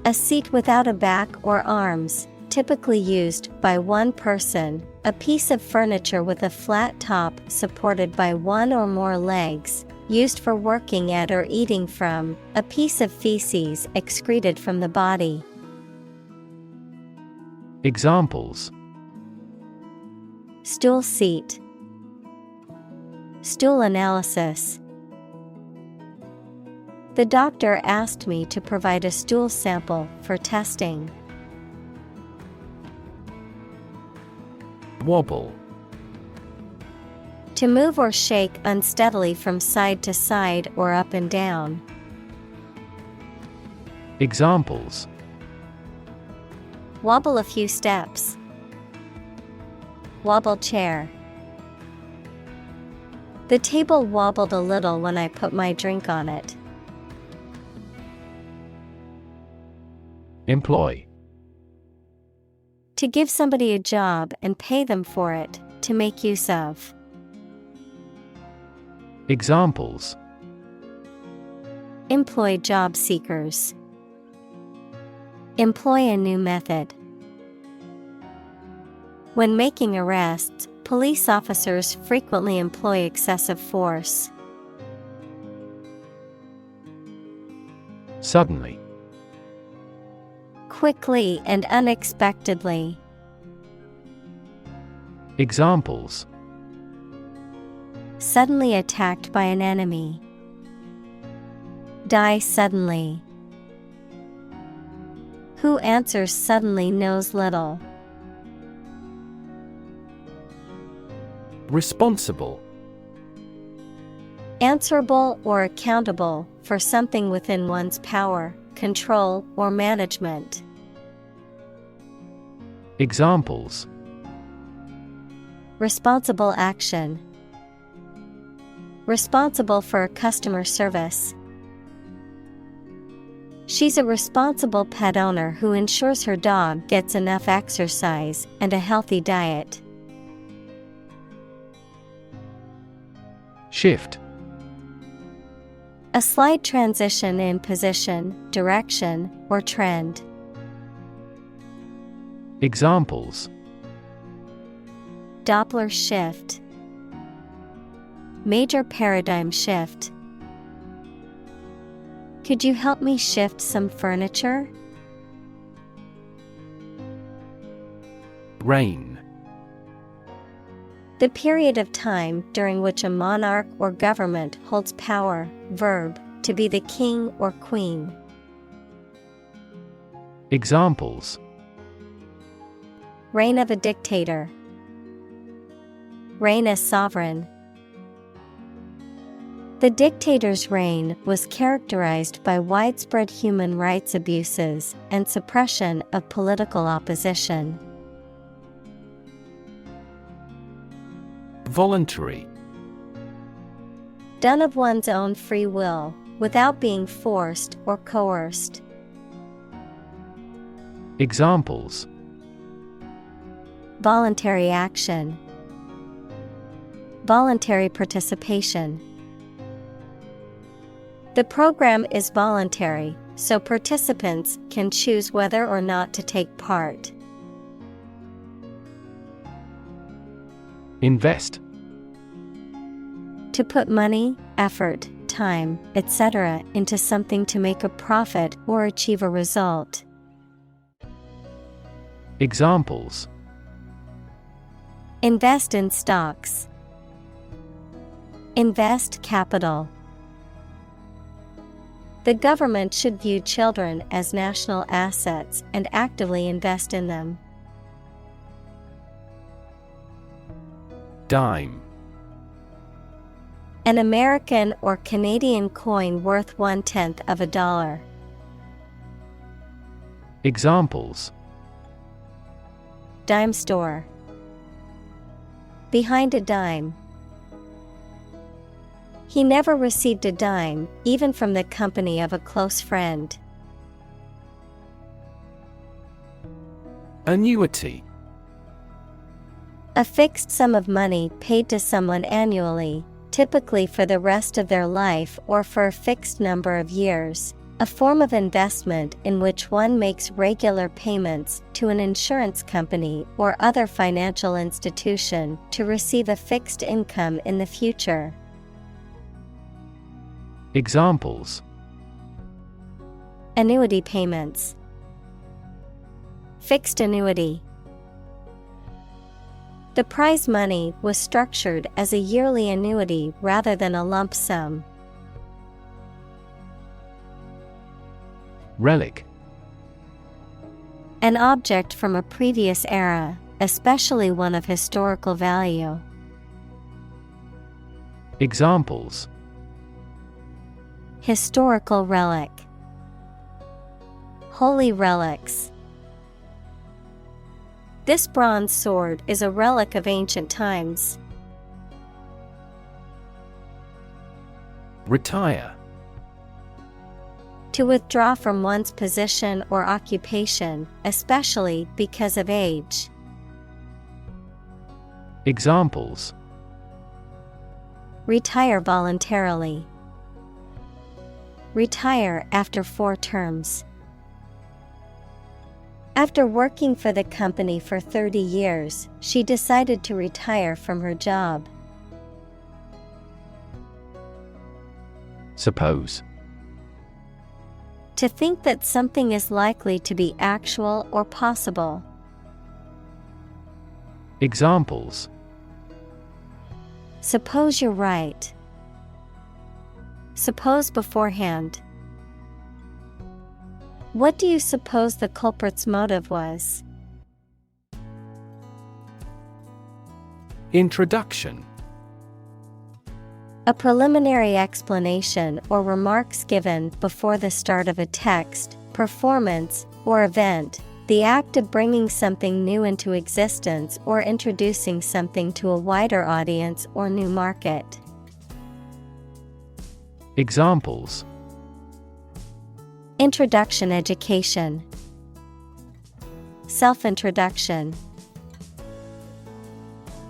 S1: A seat without a back or arms, typically used by one person, a piece of furniture with a flat top supported by one or more legs, used for working at or eating from, a piece of feces excreted from the body.
S2: Examples:
S1: Stool seat. Stool analysis. The doctor asked me to provide a stool sample for testing.
S2: Wobble.
S1: To move or shake unsteadily from side to side or up and down.
S2: Examples:
S1: Wobble a few steps. Wobble chair. The table wobbled a little when I put my drink on it.
S2: Employ.
S1: To give somebody a job and pay them for it, to make use of.
S2: Examples.
S1: Employ job seekers. Employ a new method. When making arrests, police officers frequently employ excessive force.
S2: Suddenly.
S1: Quickly and unexpectedly.
S2: Examples. Suddenly
S1: attacked by an enemy. Die suddenly. Who answers suddenly knows little.
S2: Responsible.
S1: Answerable or accountable for something within one's power, control, or management.
S2: Examples.
S1: Responsible action. Responsible for customer service. She's a responsible pet owner who ensures her dog gets enough exercise and a healthy diet.
S2: Shift.
S1: A slight transition in position, direction, or trend.
S2: Examples.
S1: Doppler shift. Major paradigm shift. Could you help me shift some furniture?
S2: Reign.
S1: The period of time during which a monarch or government holds power. Verb, to be the king or queen.
S2: Examples.
S1: Reign of a dictator. Reign as sovereign. The dictator's reign was characterized by widespread human rights abuses and suppression of political opposition.
S2: Voluntary.
S1: Done of one's own free will, without being forced or coerced.
S2: Examples.
S1: Voluntary action. Voluntary participation. The program is voluntary, so participants can choose whether or not to take part.
S2: Invest.
S1: To put money, effort, time, etc. into something to make a profit or achieve a result.
S2: Examples.
S1: Invest in stocks. Invest capital. The government should view children as national assets and actively invest in them.
S2: Dime.
S1: An American or Canadian coin worth 1/10 of a dollar.
S2: Examples.
S1: Dime store. Behind a dime. He never received a dime, even from the company of a close friend.
S2: Annuity.
S1: A fixed sum of money paid to someone annually, typically for the rest of their life or for a fixed number of years. A form of investment in which one makes regular payments to an insurance company or other financial institution to receive a fixed income in the future.
S2: Examples.
S1: Annuity payments. Fixed annuity. The prize money was structured as a yearly annuity rather than a lump sum.
S2: Relic.
S1: An object from a previous era, especially one of historical value.
S2: Examples.
S1: Historical relic. Holy relics. This bronze sword is a relic of ancient times.
S2: Retire.
S1: To withdraw from one's position or occupation, especially because of age.
S2: Examples:
S1: Retire voluntarily. Retire after 4 terms. After working for the company for 30 years, she decided to retire from her job.
S2: Suppose.
S1: To think that something is likely to be actual or possible.
S2: Examples:
S1: Suppose you're right. Suppose beforehand. What do you suppose the culprit's motive was?
S2: Introduction.
S1: A preliminary explanation or remarks given before the start of a text, performance, or event, the act of bringing something new into existence or introducing something to a wider audience or new market.
S2: Examples:
S1: Introduction education. Self-introduction.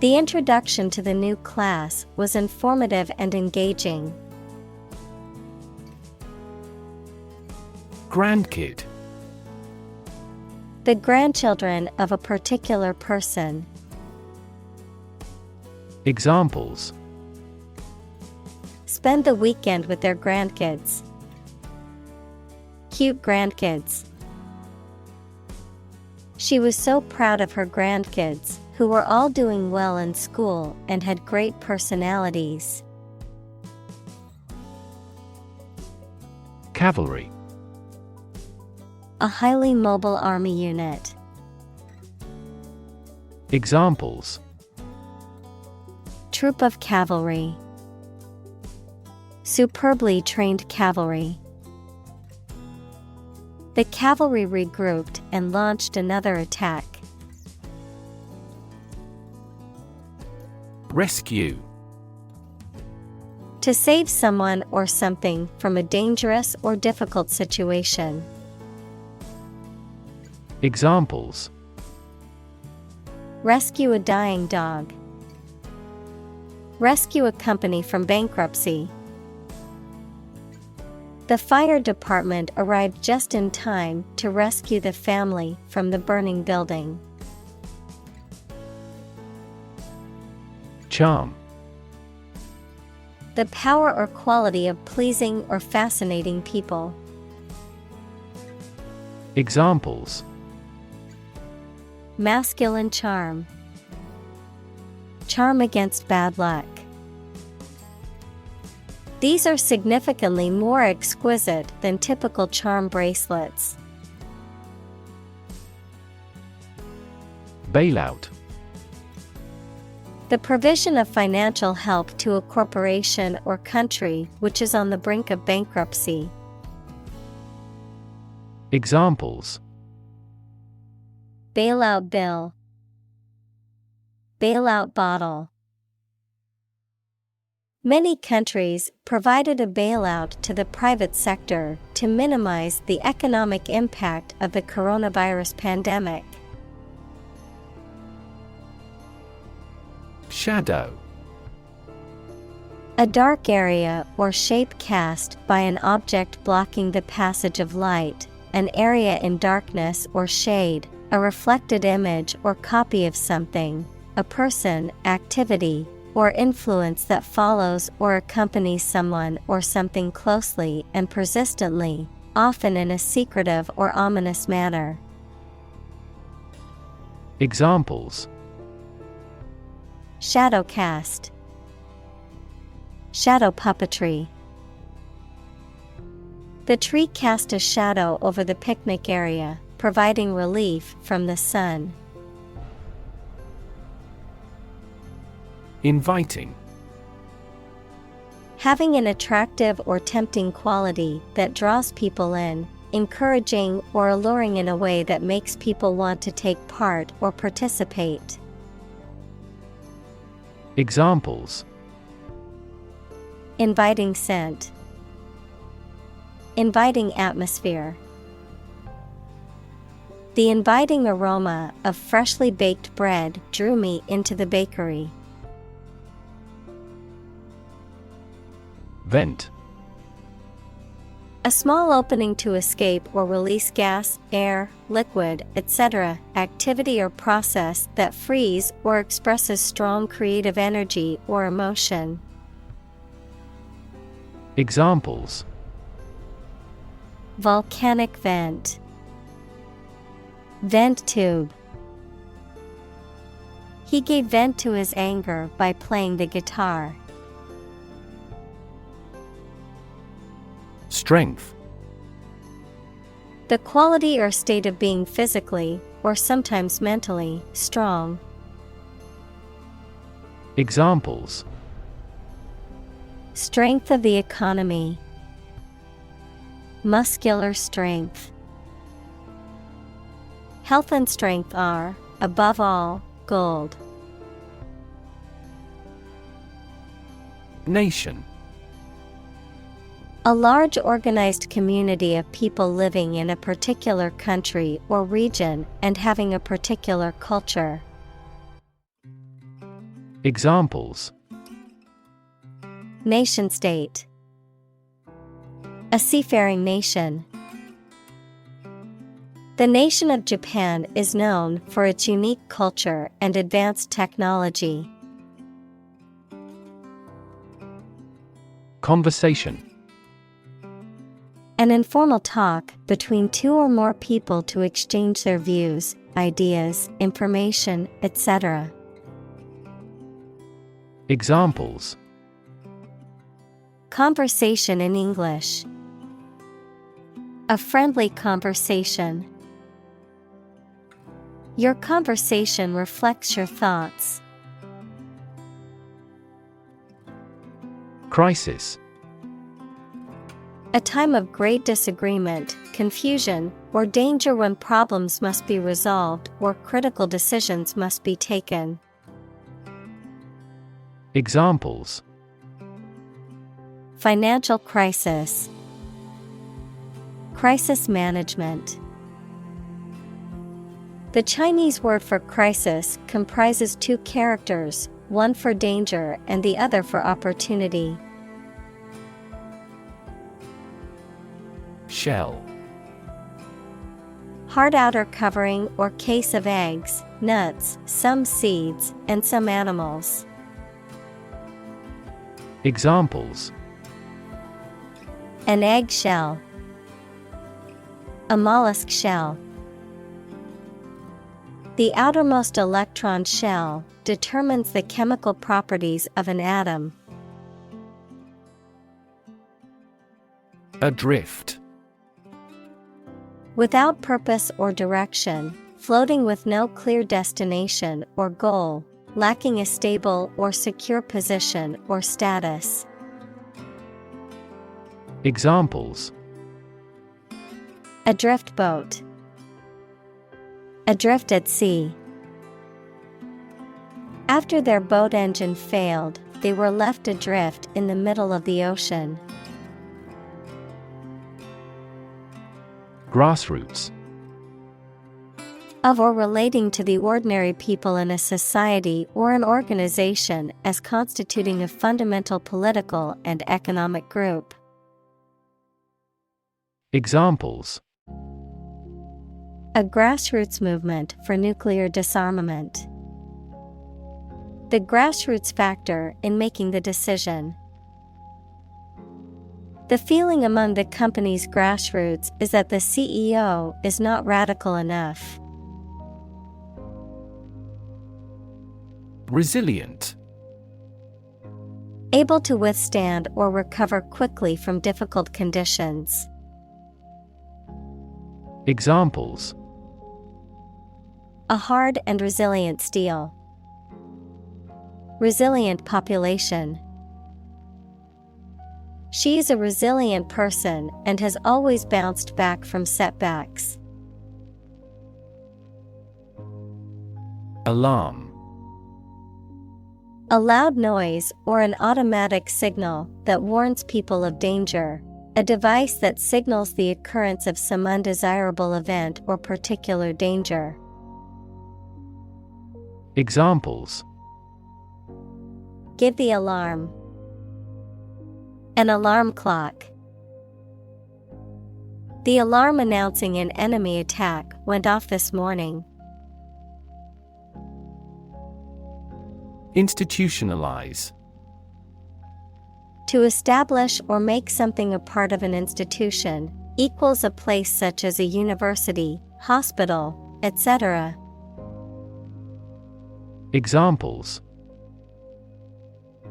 S1: The introduction to the new class was informative and engaging.
S2: Grandkid.
S1: The grandchildren of a particular person.
S2: Examples:
S1: Spend the weekend with their grandkids. Cute grandkids. She was so proud of her grandkids, who were all doing well in school and had great personalities.
S2: Cavalry.
S1: A highly mobile army unit.
S2: Examples:
S1: Troop of cavalry. Superbly trained cavalry. The cavalry regrouped and launched another attack.
S2: Rescue.
S1: To save someone or something from a dangerous or difficult situation.
S2: Examples:
S1: Rescue a dying dog. Rescue a company from bankruptcy. The fire department arrived just in time to rescue the family from the burning building.
S2: Charm.
S1: The power or quality of pleasing or fascinating people.
S2: Examples:
S1: Masculine charm. Charm against bad luck. These are significantly more exquisite than typical charm bracelets.
S2: Bailout.
S1: The provision of financial help to a corporation or country which is on the brink of bankruptcy.
S2: Examples:
S1: Bailout bill. Bailout bottle. Many countries provided a bailout to the private sector to minimize the economic impact of the coronavirus pandemic.
S2: Shadow.
S1: A dark area or shape cast by an object blocking the passage of light, an area in darkness or shade, a reflected image or copy of something, a person, activity, or influence that follows or accompanies someone or something closely and persistently, often in a secretive or ominous manner.
S2: Examples:
S1: Shadow cast. Shadow puppetry. The tree cast a shadow over the picnic area, providing relief from the sun.
S2: Inviting.
S1: Having an attractive or tempting quality that draws people in, encouraging or alluring in a way that makes people want to take part or participate.
S2: Examples:
S1: Inviting scent. Inviting atmosphere. The inviting aroma of freshly baked bread drew me into the bakery.
S2: Vent.
S1: A small opening to escape or release gas, air, liquid, etc., activity or process that frees or expresses strong creative energy or emotion.
S2: Examples:
S1: Volcanic vent. Vent tube. He gave vent to his anger by playing the guitar.
S2: Strength.
S1: The quality or state of being physically, or sometimes mentally, strong.
S2: Examples:
S1: Strength of the economy. Muscular strength. Health and strength are, above all, gold.
S2: Nation.
S1: A large organized community of people living in a particular country or region and having a particular culture.
S2: Examples:
S1: Nation-state. A seafaring nation. The nation of Japan is known for its unique culture and advanced technology.
S2: Conversation.
S1: An informal talk between two or more people to exchange their views, ideas, information, etc.
S2: Examples:
S1: Conversation in English. A friendly conversation. Your conversation reflects your thoughts.
S2: Crisis.
S1: A time of great disagreement, confusion, or danger when problems must be resolved or critical decisions must be taken.
S2: Examples:
S1: Financial crisis. Crisis management. The Chinese word for crisis comprises two characters, one for danger and the other for opportunity.
S2: Shell.
S1: Hard outer covering or case of eggs, nuts, some seeds, and some animals.
S2: Examples:
S1: An egg shell. A mollusk shell. The outermost electron shell determines the chemical properties of an atom.
S2: Adrift.
S1: Without purpose or direction, floating with no clear destination or goal, lacking a stable or secure position or status.
S2: Examples:
S1: A drift boat. Adrift at sea. After their boat engine failed, they were left adrift in the middle of the ocean.
S2: Grassroots.
S1: Of or relating to the ordinary people in a society or an organization as constituting a fundamental political and economic group.
S2: Examples:
S1: A grassroots movement for nuclear disarmament. The grassroots factor in making the decision. The feeling among the company's grassroots is that the CEO is not radical enough.
S2: Resilient.
S1: Able to withstand or recover quickly from difficult conditions.
S2: Examples:
S1: A hard and resilient steel. Resilient population. She is a resilient person and has always bounced back from setbacks.
S2: Alarm.
S1: A loud noise or an automatic signal that warns people of danger. A device that signals the occurrence of some undesirable event or particular danger.
S2: Examples:
S1: Give the alarm. An alarm clock. The alarm announcing an enemy attack went off this morning.
S2: Institutionalize.
S1: To establish or make something a part of an institution, equals a place such as a university, hospital, etc.
S2: Examples: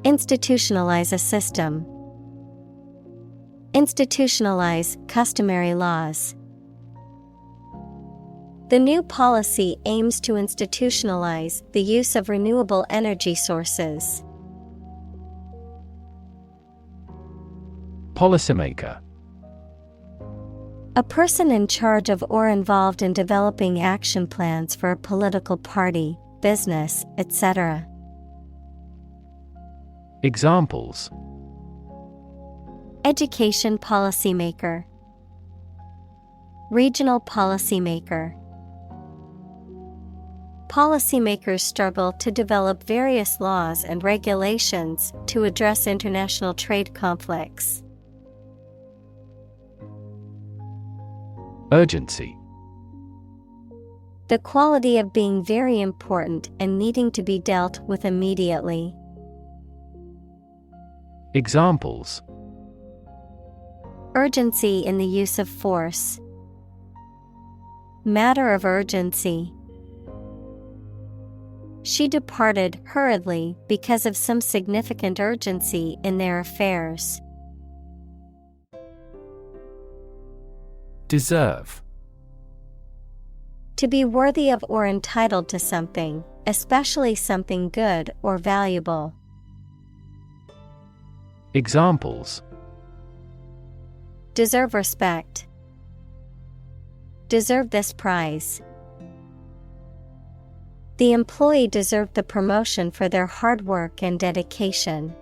S1: Institutionalize a system. Institutionalize customary laws. The new policy aims to institutionalize the use of renewable energy sources.
S2: Policymaker.
S1: A person in charge of or involved in developing action plans for a political party, business, etc.
S2: Examples:
S1: Education policymaker. Regional policymaker. Policymakers struggle to develop various laws and regulations to address international trade conflicts.
S2: Urgency.
S1: The quality of being very important and needing to be dealt with immediately.
S2: Examples:
S1: Urgency in the use of force. Matter of urgency. She departed hurriedly because of some significant urgency in their affairs.
S2: Deserve.
S1: To be worthy of or entitled to something, especially something good or valuable.
S2: Examples:
S1: Deserve respect. Deserve this prize. The employee deserved the promotion for their hard work and dedication.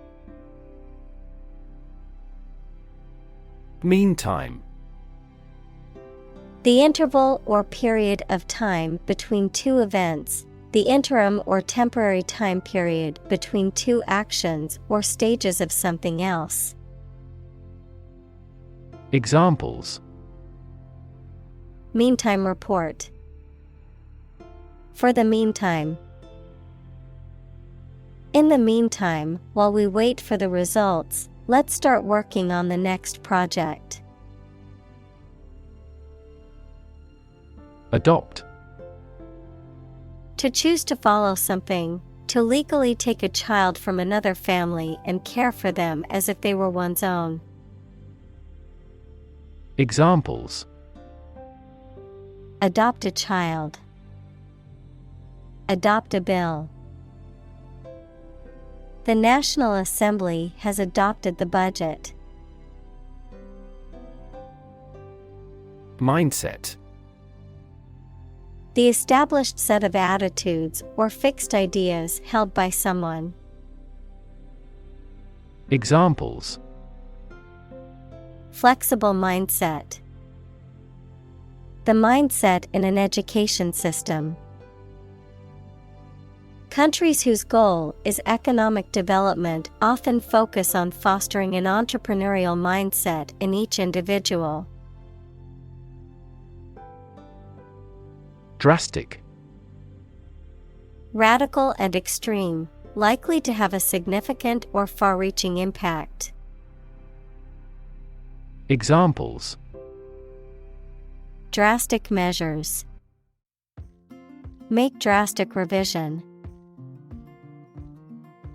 S2: Meantime.
S1: The interval or period of time between two events, the interim or temporary time period between two actions or stages of something else.
S2: Examples:
S1: Meantime report. For the meantime. In the meantime, while we wait for the results, let's start working on the next project.
S2: Adopt.
S1: To choose to follow something, to legally take a child from another family and care for them as if they were one's own.
S2: Examples:
S1: Adopt a child. Adopt a bill. The National Assembly has adopted the budget.
S2: Mindset.
S1: The established set of attitudes or fixed ideas held by someone.
S2: Examples:
S1: Flexible mindset. The mindset in an education system. Countries whose goal is economic development often focus on fostering an entrepreneurial mindset in each individual.
S2: Drastic.
S1: Radical and extreme, likely to have a significant or far-reaching impact.
S2: Examples:
S1: Drastic measures. Make drastic revision.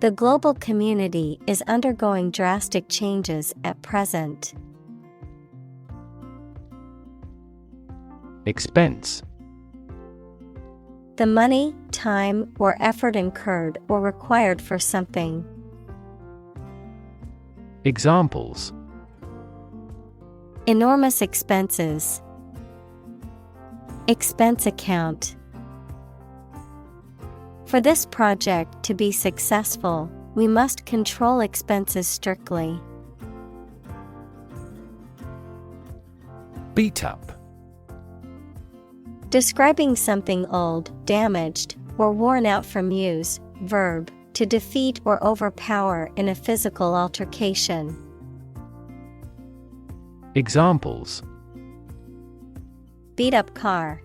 S1: The global community is undergoing drastic changes at present.
S2: Expense.
S1: The money, time, or effort incurred or required for something.
S2: Examples:
S1: Enormous expenses. Expense account. For this project to be successful, we must control expenses strictly.
S2: Beat up.
S1: Describing something old, damaged, or worn out from use. Verb, to defeat or overpower in a physical altercation.
S2: Examples:
S1: Beat up car.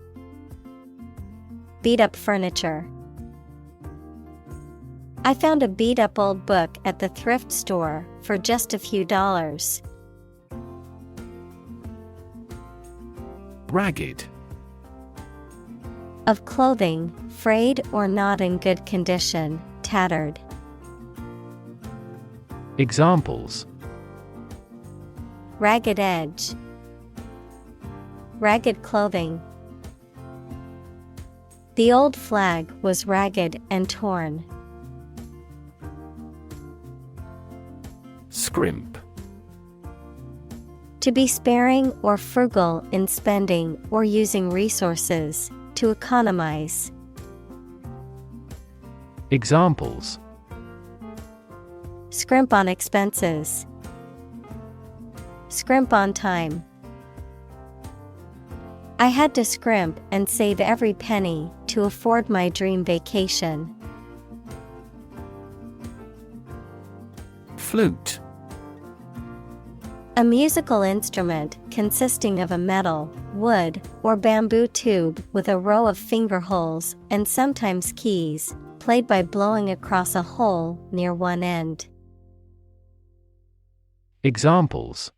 S1: Beat up furniture. I found a beat up old book at the thrift store for just a few dollars.
S2: Ragged.
S1: Of clothing, frayed or not in good condition, tattered.
S2: Examples:
S1: Ragged edge. Ragged clothing. The old flag was ragged and torn.
S2: Scrimp.
S1: To be sparing or frugal in spending or using resources, to economize.
S2: Examples:
S1: Scrimp on expenses. Scrimp on time. I had to scrimp and save every penny to afford my dream vacation.
S2: Flute.
S1: A musical instrument consisting of a metal, wood, or bamboo tube with a row of finger holes and sometimes keys, played by blowing across a hole near one end.
S2: Examples: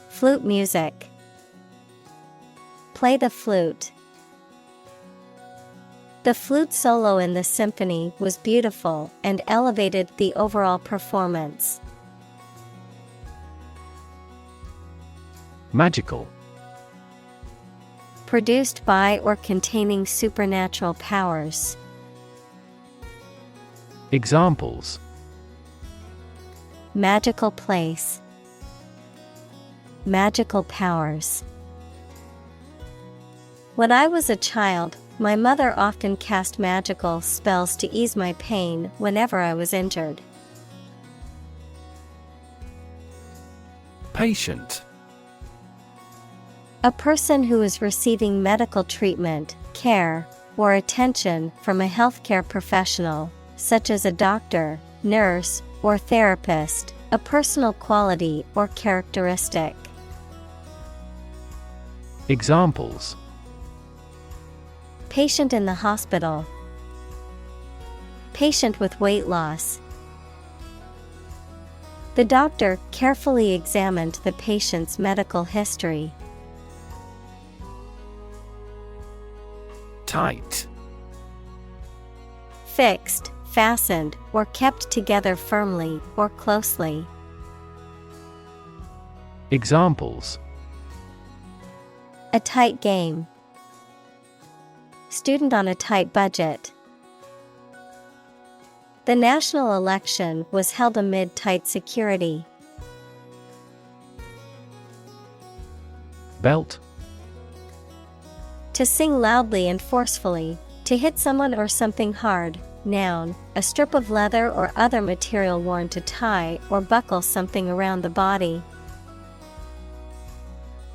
S1: Flute music. Play the flute. The flute solo in the symphony was beautiful and elevated the overall performance.
S2: Magical.
S1: Produced by or containing supernatural powers.
S2: Examples:
S1: Magical place. Magical powers. When I was a child, my mother often cast magical spells to ease my pain whenever I was injured.
S2: Patient.
S1: A person who is receiving medical treatment, care, or attention from a healthcare professional, such as a doctor, nurse, or therapist, a personal quality or characteristic.
S2: Examples:
S1: Patient in the hospital. Patient with weight loss. The doctor carefully examined the patient's medical history.
S2: Tight.
S1: Fixed, fastened, or kept together firmly or closely.
S2: Examples:
S1: A tight game. Student on a tight budget. The national election was held amid tight security.
S2: Belt.
S1: To sing loudly and forcefully, to hit someone or something hard. Noun, a strip of leather or other material worn to tie or buckle something around the body.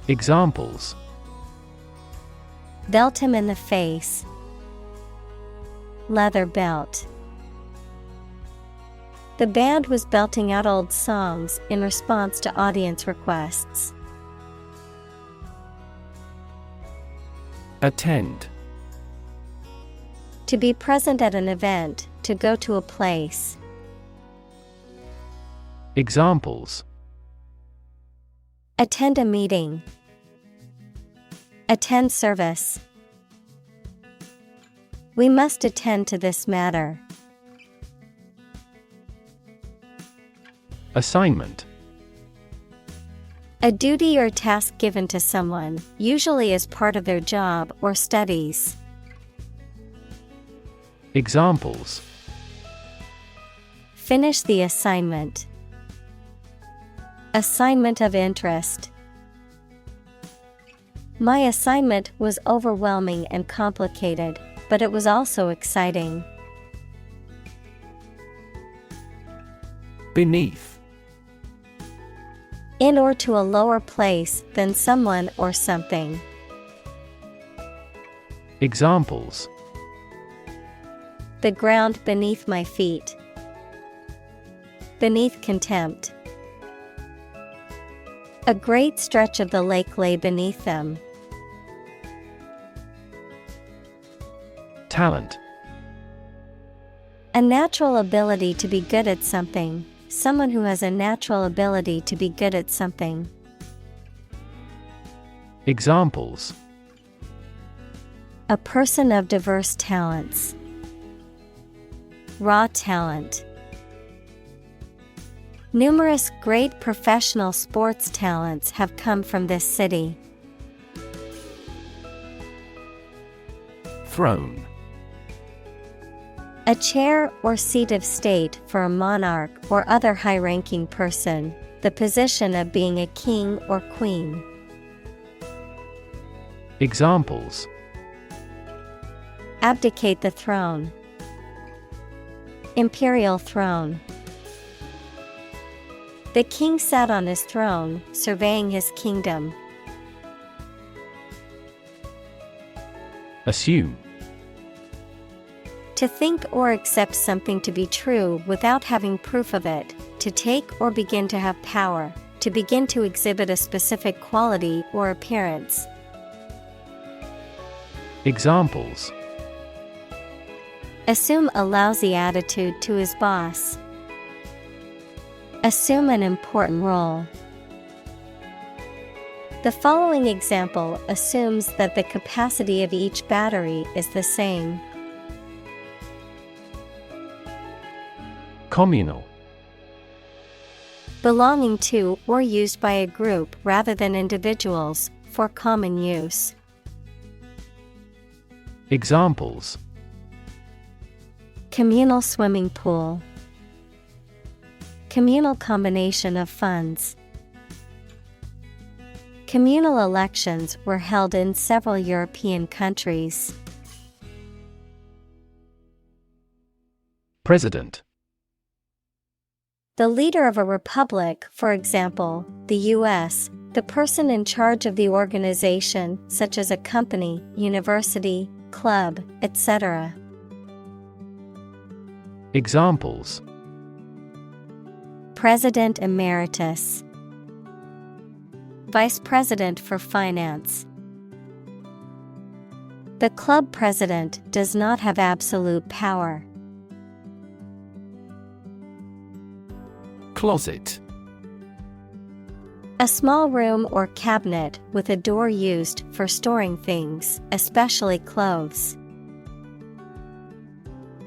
S2: Examples:
S1: Belt him in the face. Leather belt. The band was belting out old songs in response to audience requests.
S2: Attend.
S1: To be present at an event, to go to a place.
S2: Examples:
S1: Attend a meeting. Attend service. We must attend to this matter.
S2: Assignment.
S1: A duty or task given to someone, usually as part of their job or studies.
S2: Examples:
S1: Finish the assignment. Assignment of interest. My assignment was overwhelming and complicated, but it was also exciting.
S2: Beneath.
S1: In or to a lower place than someone or something.
S2: Examples:
S1: The ground beneath my feet. Beneath contempt. A great stretch of the lake lay beneath them.
S2: Talent.
S1: A natural ability to be good at something. Someone who has a natural ability to be good at something.
S2: Examples:
S1: A person of diverse talents. Raw talent. Numerous great professional sports talents have come from this city.
S2: Throne.
S1: A chair or seat of state for a monarch or other high-ranking person, the position of being a king or queen.
S2: Examples:
S1: Abdicate the throne. Imperial throne. The king sat on his throne, surveying his kingdom.
S2: Assume.
S1: To think or accept something to be true without having proof of it, to take or begin to have power, to begin to exhibit a specific quality or appearance.
S2: Examples:
S1: Assume a lousy attitude to his boss. Assume an important role. The following example assumes that the capacity of each battery is the same.
S2: Communal.
S1: Belonging to or used by a group rather than individuals, for common use.
S2: Examples:
S1: Communal swimming pool. Communal combination of funds. Communal elections were held in several European countries.
S2: President.
S1: The leader of a republic, for example, the U.S., the person in charge of the organization, such as a company, university, club, etc.
S2: Examples:
S1: President Emeritus. Vice President for Finance. The club president does not have absolute power.
S2: Closet.
S1: A small room or cabinet with a door used for storing things, especially clothes.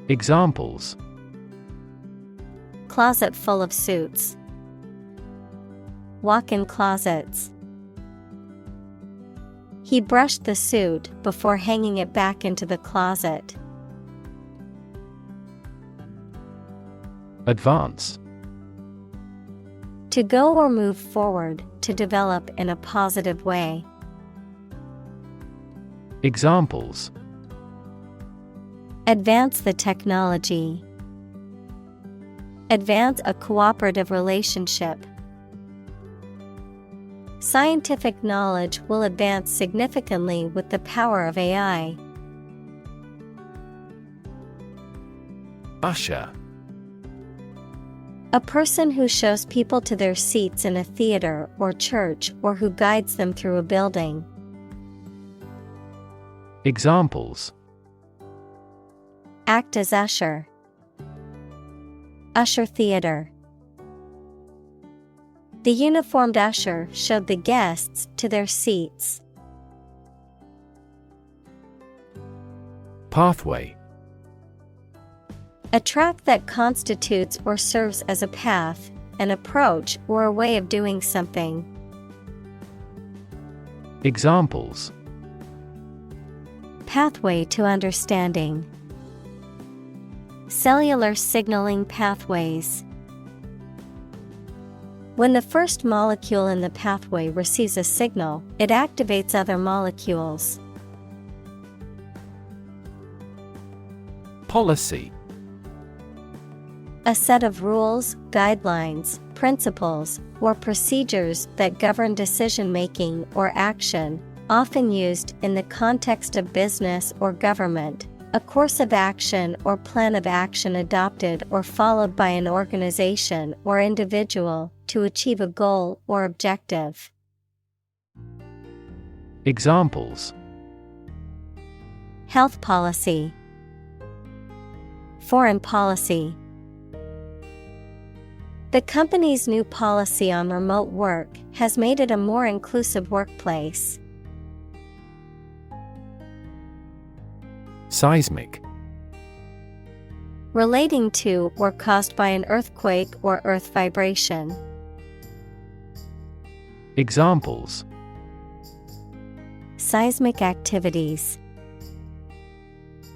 S2: Examples:
S1: Closet full of suits. Walk-in closets. He brushed the suit before hanging it back into the closet.
S2: Advance.
S1: To go or move forward, to develop in a positive way.
S2: Examples:
S1: Advance the technology. Advance a cooperative relationship. Scientific knowledge will advance significantly with the power of AI.
S2: Usher.
S1: A person who shows people to their seats in a theater or church or who guides them through a building.
S2: Examples:
S1: Act as usher. Usher theater. The uniformed usher showed the guests to their seats.
S2: Pathway.
S1: A track that constitutes or serves as a path, an approach or a way of doing something.
S2: Examples:
S1: Pathway to understanding. Cellular signaling pathways. When the first molecule in the pathway receives a signal, it activates other molecules.
S2: Policy.
S1: A set of rules, guidelines, principles, or procedures that govern decision-making or action, often used in the context of business or government. A course of action or plan of action adopted or followed by an organization or individual to achieve a goal or objective.
S2: Examples:
S1: Health policy, foreign policy. The company's new policy on remote work has made it a more inclusive workplace.
S2: Seismic.
S1: Relating to or caused by an earthquake or earth vibration.
S2: Examples:
S1: Seismic activities.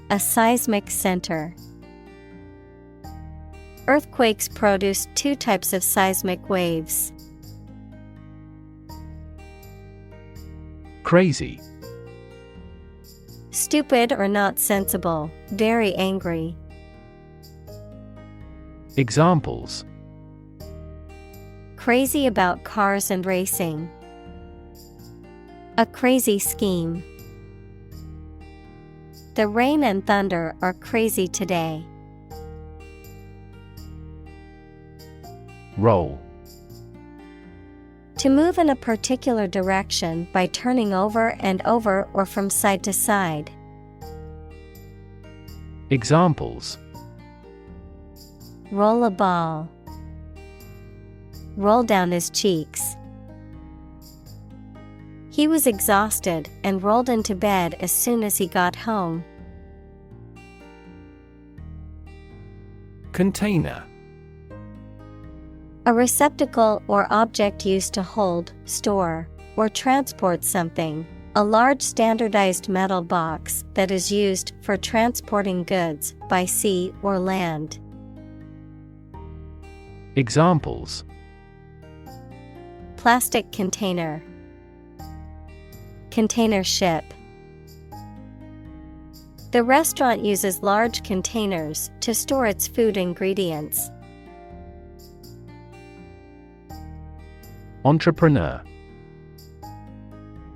S1: A seismic center. Earthquakes produce two types of seismic waves.
S2: Crazy.
S1: Stupid or not sensible, very angry.
S2: Examples:
S1: Crazy about cars and racing. A crazy scheme. The rain and thunder are crazy today.
S2: Roll.
S1: To move in a particular direction by turning over and over or from side to side.
S2: Examples:
S1: Roll a ball. Roll down his cheeks. He was exhausted and rolled into bed as soon as he got home.
S2: Container.
S1: A receptacle or object used to hold, store, or transport something. A large standardized metal box that is used for transporting goods by sea or land.
S2: Examples:
S1: Plastic container. Container ship. The restaurant uses large containers to store its food ingredients.
S2: Entrepreneur.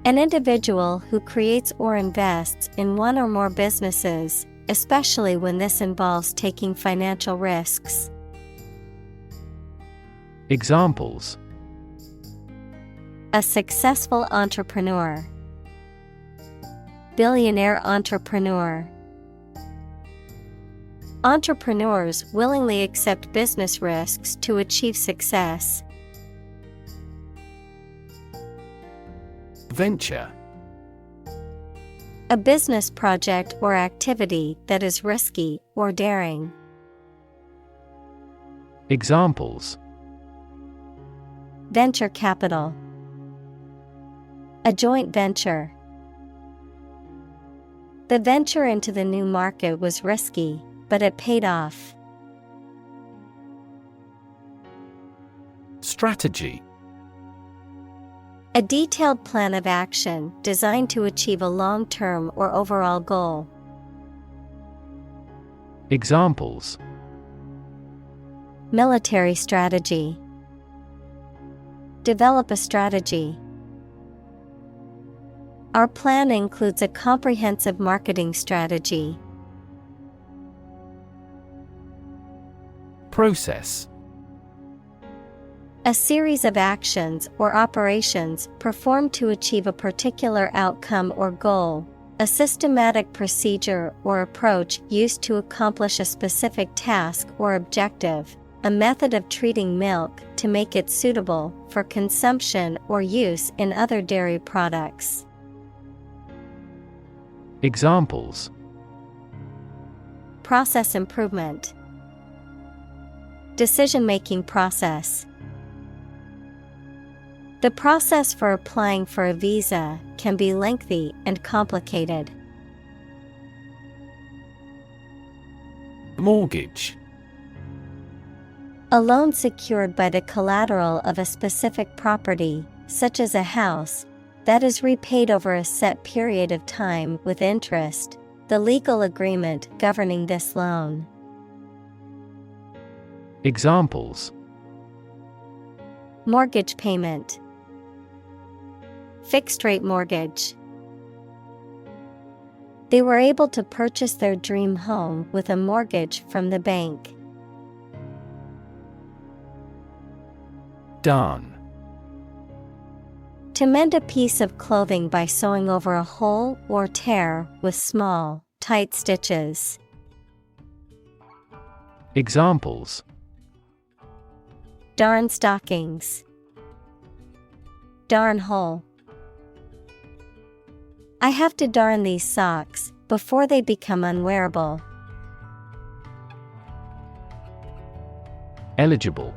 S1: An individual who creates or invests in one or more businesses, especially when this involves taking financial risks.
S2: Examples:
S1: A successful entrepreneur. Billionaire entrepreneur. Entrepreneurs willingly accept business risks to achieve success.
S2: Venture.
S1: A business project or activity that is risky or daring.
S2: Examples:
S1: Venture capital. A joint venture. The venture into the new market was risky, but it paid off. Strategy. A detailed plan of action designed to achieve a long-term or overall goal.
S2: Examples:
S1: Military strategy. Develop a strategy. Our plan includes a comprehensive marketing strategy. Process. A series of actions or operations performed to achieve a particular outcome or goal. A systematic procedure or approach used to accomplish a specific task or objective. A method of treating milk to make it suitable for consumption or use in other dairy products. Examples: Process improvement. Decision-making process. The process for applying for a visa can be lengthy and complicated. Mortgage. A loan secured by the collateral of a specific property, such as a house, that is repaid over a set period of time with interest, the legal agreement governing this loan.
S2: Examples:
S1: Mortgage payment. Fixed rate mortgage. They were able to purchase their dream home with a mortgage from the bank.
S2: Darn.
S1: To mend a piece of clothing by sewing over a hole or tear with small, tight stitches.
S2: Examples:
S1: Darn stockings. Darn hole. I have to darn these socks before they become unwearable.
S2: Eligible.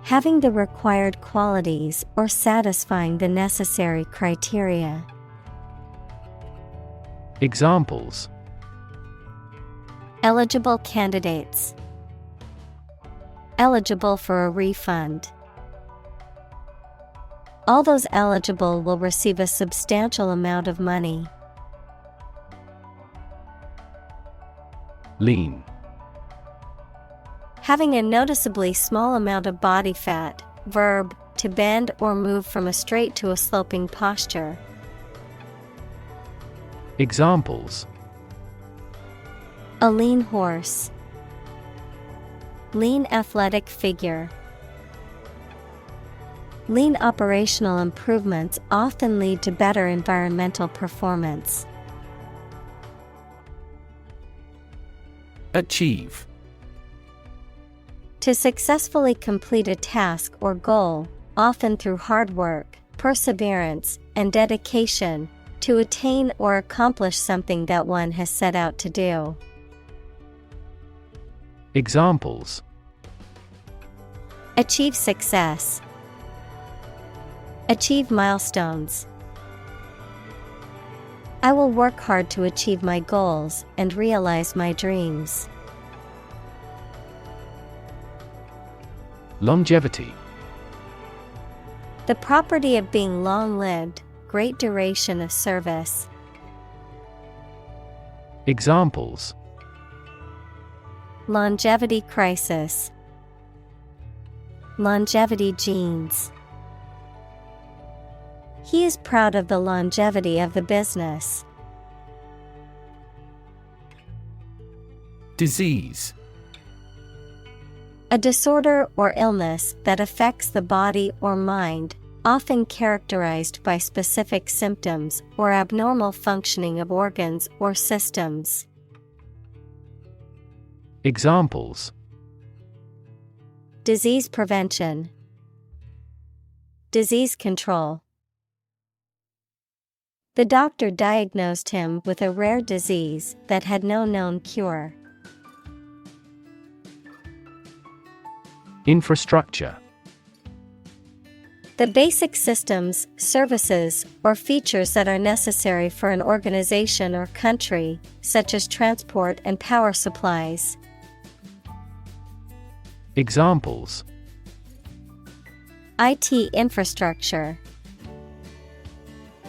S1: Having the required qualities or satisfying the necessary criteria.
S2: Examples:
S1: Eligible candidates. Eligible for a refund. All those eligible will receive a substantial amount of money.
S2: Lean.
S1: Having a noticeably small amount of body fat, verb, to bend or move from a straight to a sloping posture.
S2: Examples:
S1: A lean horse. Lean athletic figure. Lean operational improvements often lead to better environmental performance.
S2: Achieve.
S1: To successfully complete a task or goal, often through hard work, perseverance, and dedication, to attain or accomplish something that one has set out to do.
S2: Examples:
S1: Achieve success. Achieve milestones. I will work hard to achieve my goals and realize my dreams.
S2: Longevity.
S1: The property of being long-lived, great duration of service.
S2: Examples:
S1: Longevity crisis. Longevity genes. He is proud of the longevity of the business.
S2: Disease.
S1: A disorder or illness that affects the body or mind, often characterized by specific symptoms or abnormal functioning of organs or systems.
S2: Examples:
S1: Disease prevention. Disease control. The doctor diagnosed him with a rare disease that had no known cure.
S2: Infrastructure.
S1: The basic systems, services, or features that are necessary for an organization or country, such as transport and power supplies.
S2: Examples:
S1: IT infrastructure.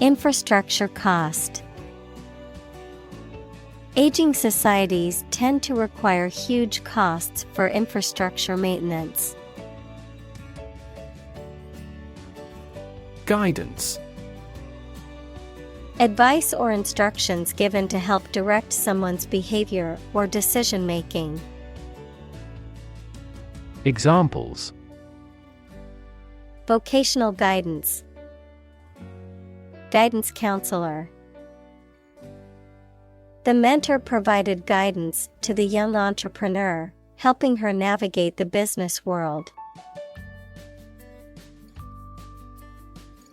S1: Infrastructure cost. Aging societies tend to require huge costs for infrastructure maintenance.
S2: Guidance.
S1: Advice or instructions given to help direct someone's behavior or decision-making.
S2: Examples:
S1: Vocational guidance. Guidance counselor. The mentor provided guidance to the young entrepreneur, helping her navigate the business world.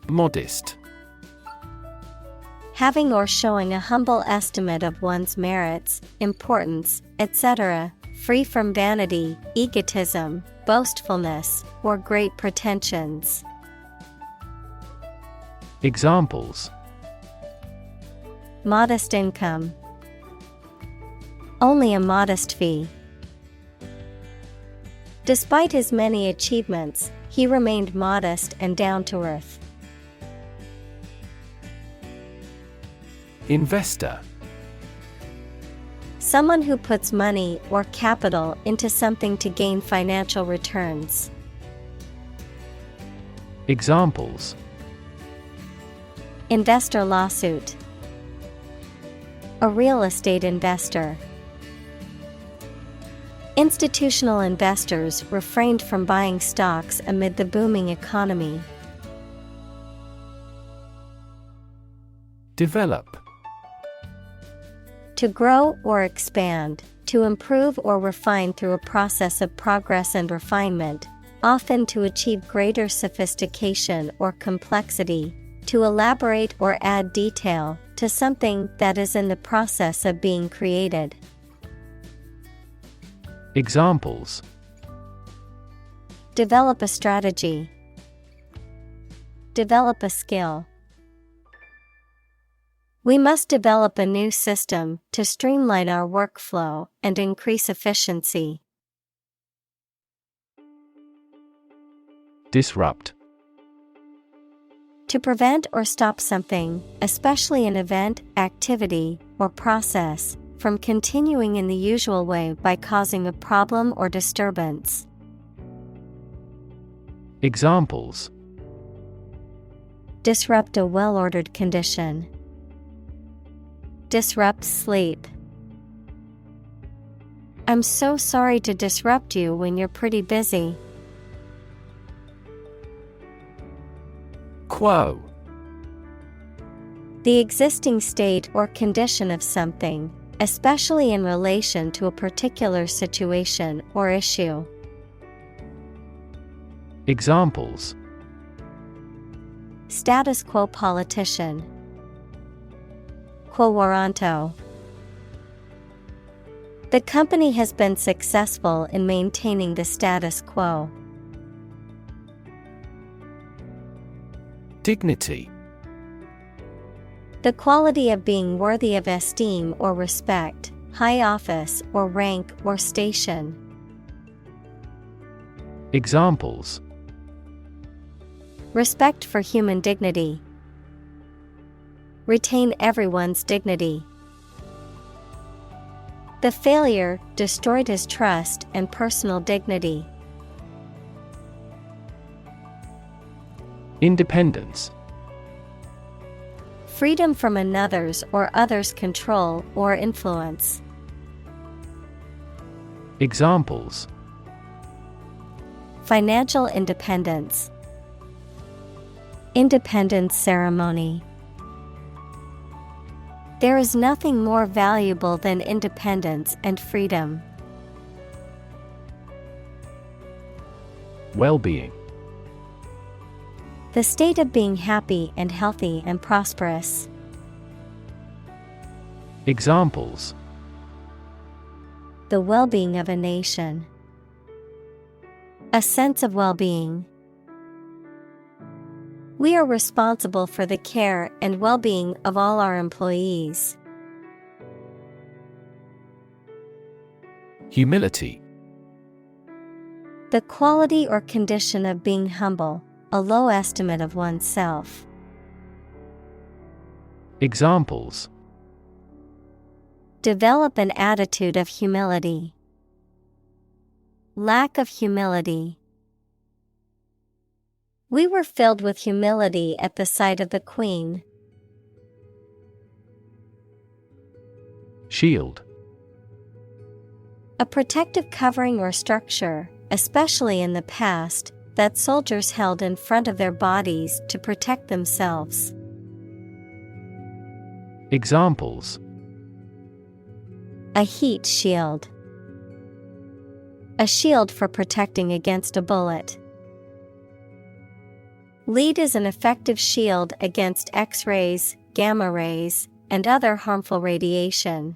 S2: Modest.
S1: Having or showing a humble estimate of one's merits, importance, etc., free from vanity, egotism, boastfulness, or great pretensions.
S2: Examples:
S1: Modest income. Only a modest fee. Despite his many achievements, he remained modest and down to earth.
S2: Investor.
S1: Someone who puts money or capital into something to gain financial returns.
S2: Examples:
S1: Investor lawsuit. A real estate investor. Institutional investors refrained from buying stocks amid the booming economy.
S2: Develop.
S1: To grow or expand, to improve or refine through a process of progress and refinement, often to achieve greater sophistication or complexity, to elaborate or add detail to something that is in the process of being created.
S2: Examples:
S1: Develop a strategy. Develop a skill. We must develop a new system to streamline our workflow and increase efficiency.
S2: Disrupt.
S1: To prevent or stop something, especially an event, activity, or process, from continuing in the usual way by causing a problem or disturbance.
S2: Examples:
S1: Disrupt a well-ordered condition. Disrupt sleep. I'm so sorry to disrupt you when you're pretty busy.
S2: Quo.
S1: The existing state or condition of something, especially in relation to a particular situation or issue.
S2: Examples:
S1: Status quo politician. Quo warranto. The company has been successful in maintaining the status quo.
S2: Dignity.
S1: The quality of being worthy of esteem or respect, high office or rank or station.
S2: Examples:
S1: Respect for human dignity. Retain everyone's dignity. The failure destroyed his trust and personal dignity.
S2: Independence.
S1: Freedom from another's or others' control or influence.
S2: Examples:
S1: Financial independence. Independence ceremony. There is nothing more valuable than independence and freedom.
S2: Well-being.
S1: The state of being happy and healthy and prosperous.
S2: Examples:
S1: The well-being of a nation. A sense of well-being. We are responsible for the care and well-being of all our employees.
S2: Humility.
S1: The quality or condition of being humble, a low estimate of oneself.
S2: Examples:
S1: Develop an attitude of humility. Lack of humility. We were filled with humility at the sight of the Queen.
S2: Shield.
S1: A protective covering or structure, especially in the past, that soldiers held in front of their bodies to protect themselves.
S2: Examples:
S1: A heat shield. A shield for protecting against a bullet. Lead is an effective shield against X-rays, gamma rays, and other harmful radiation.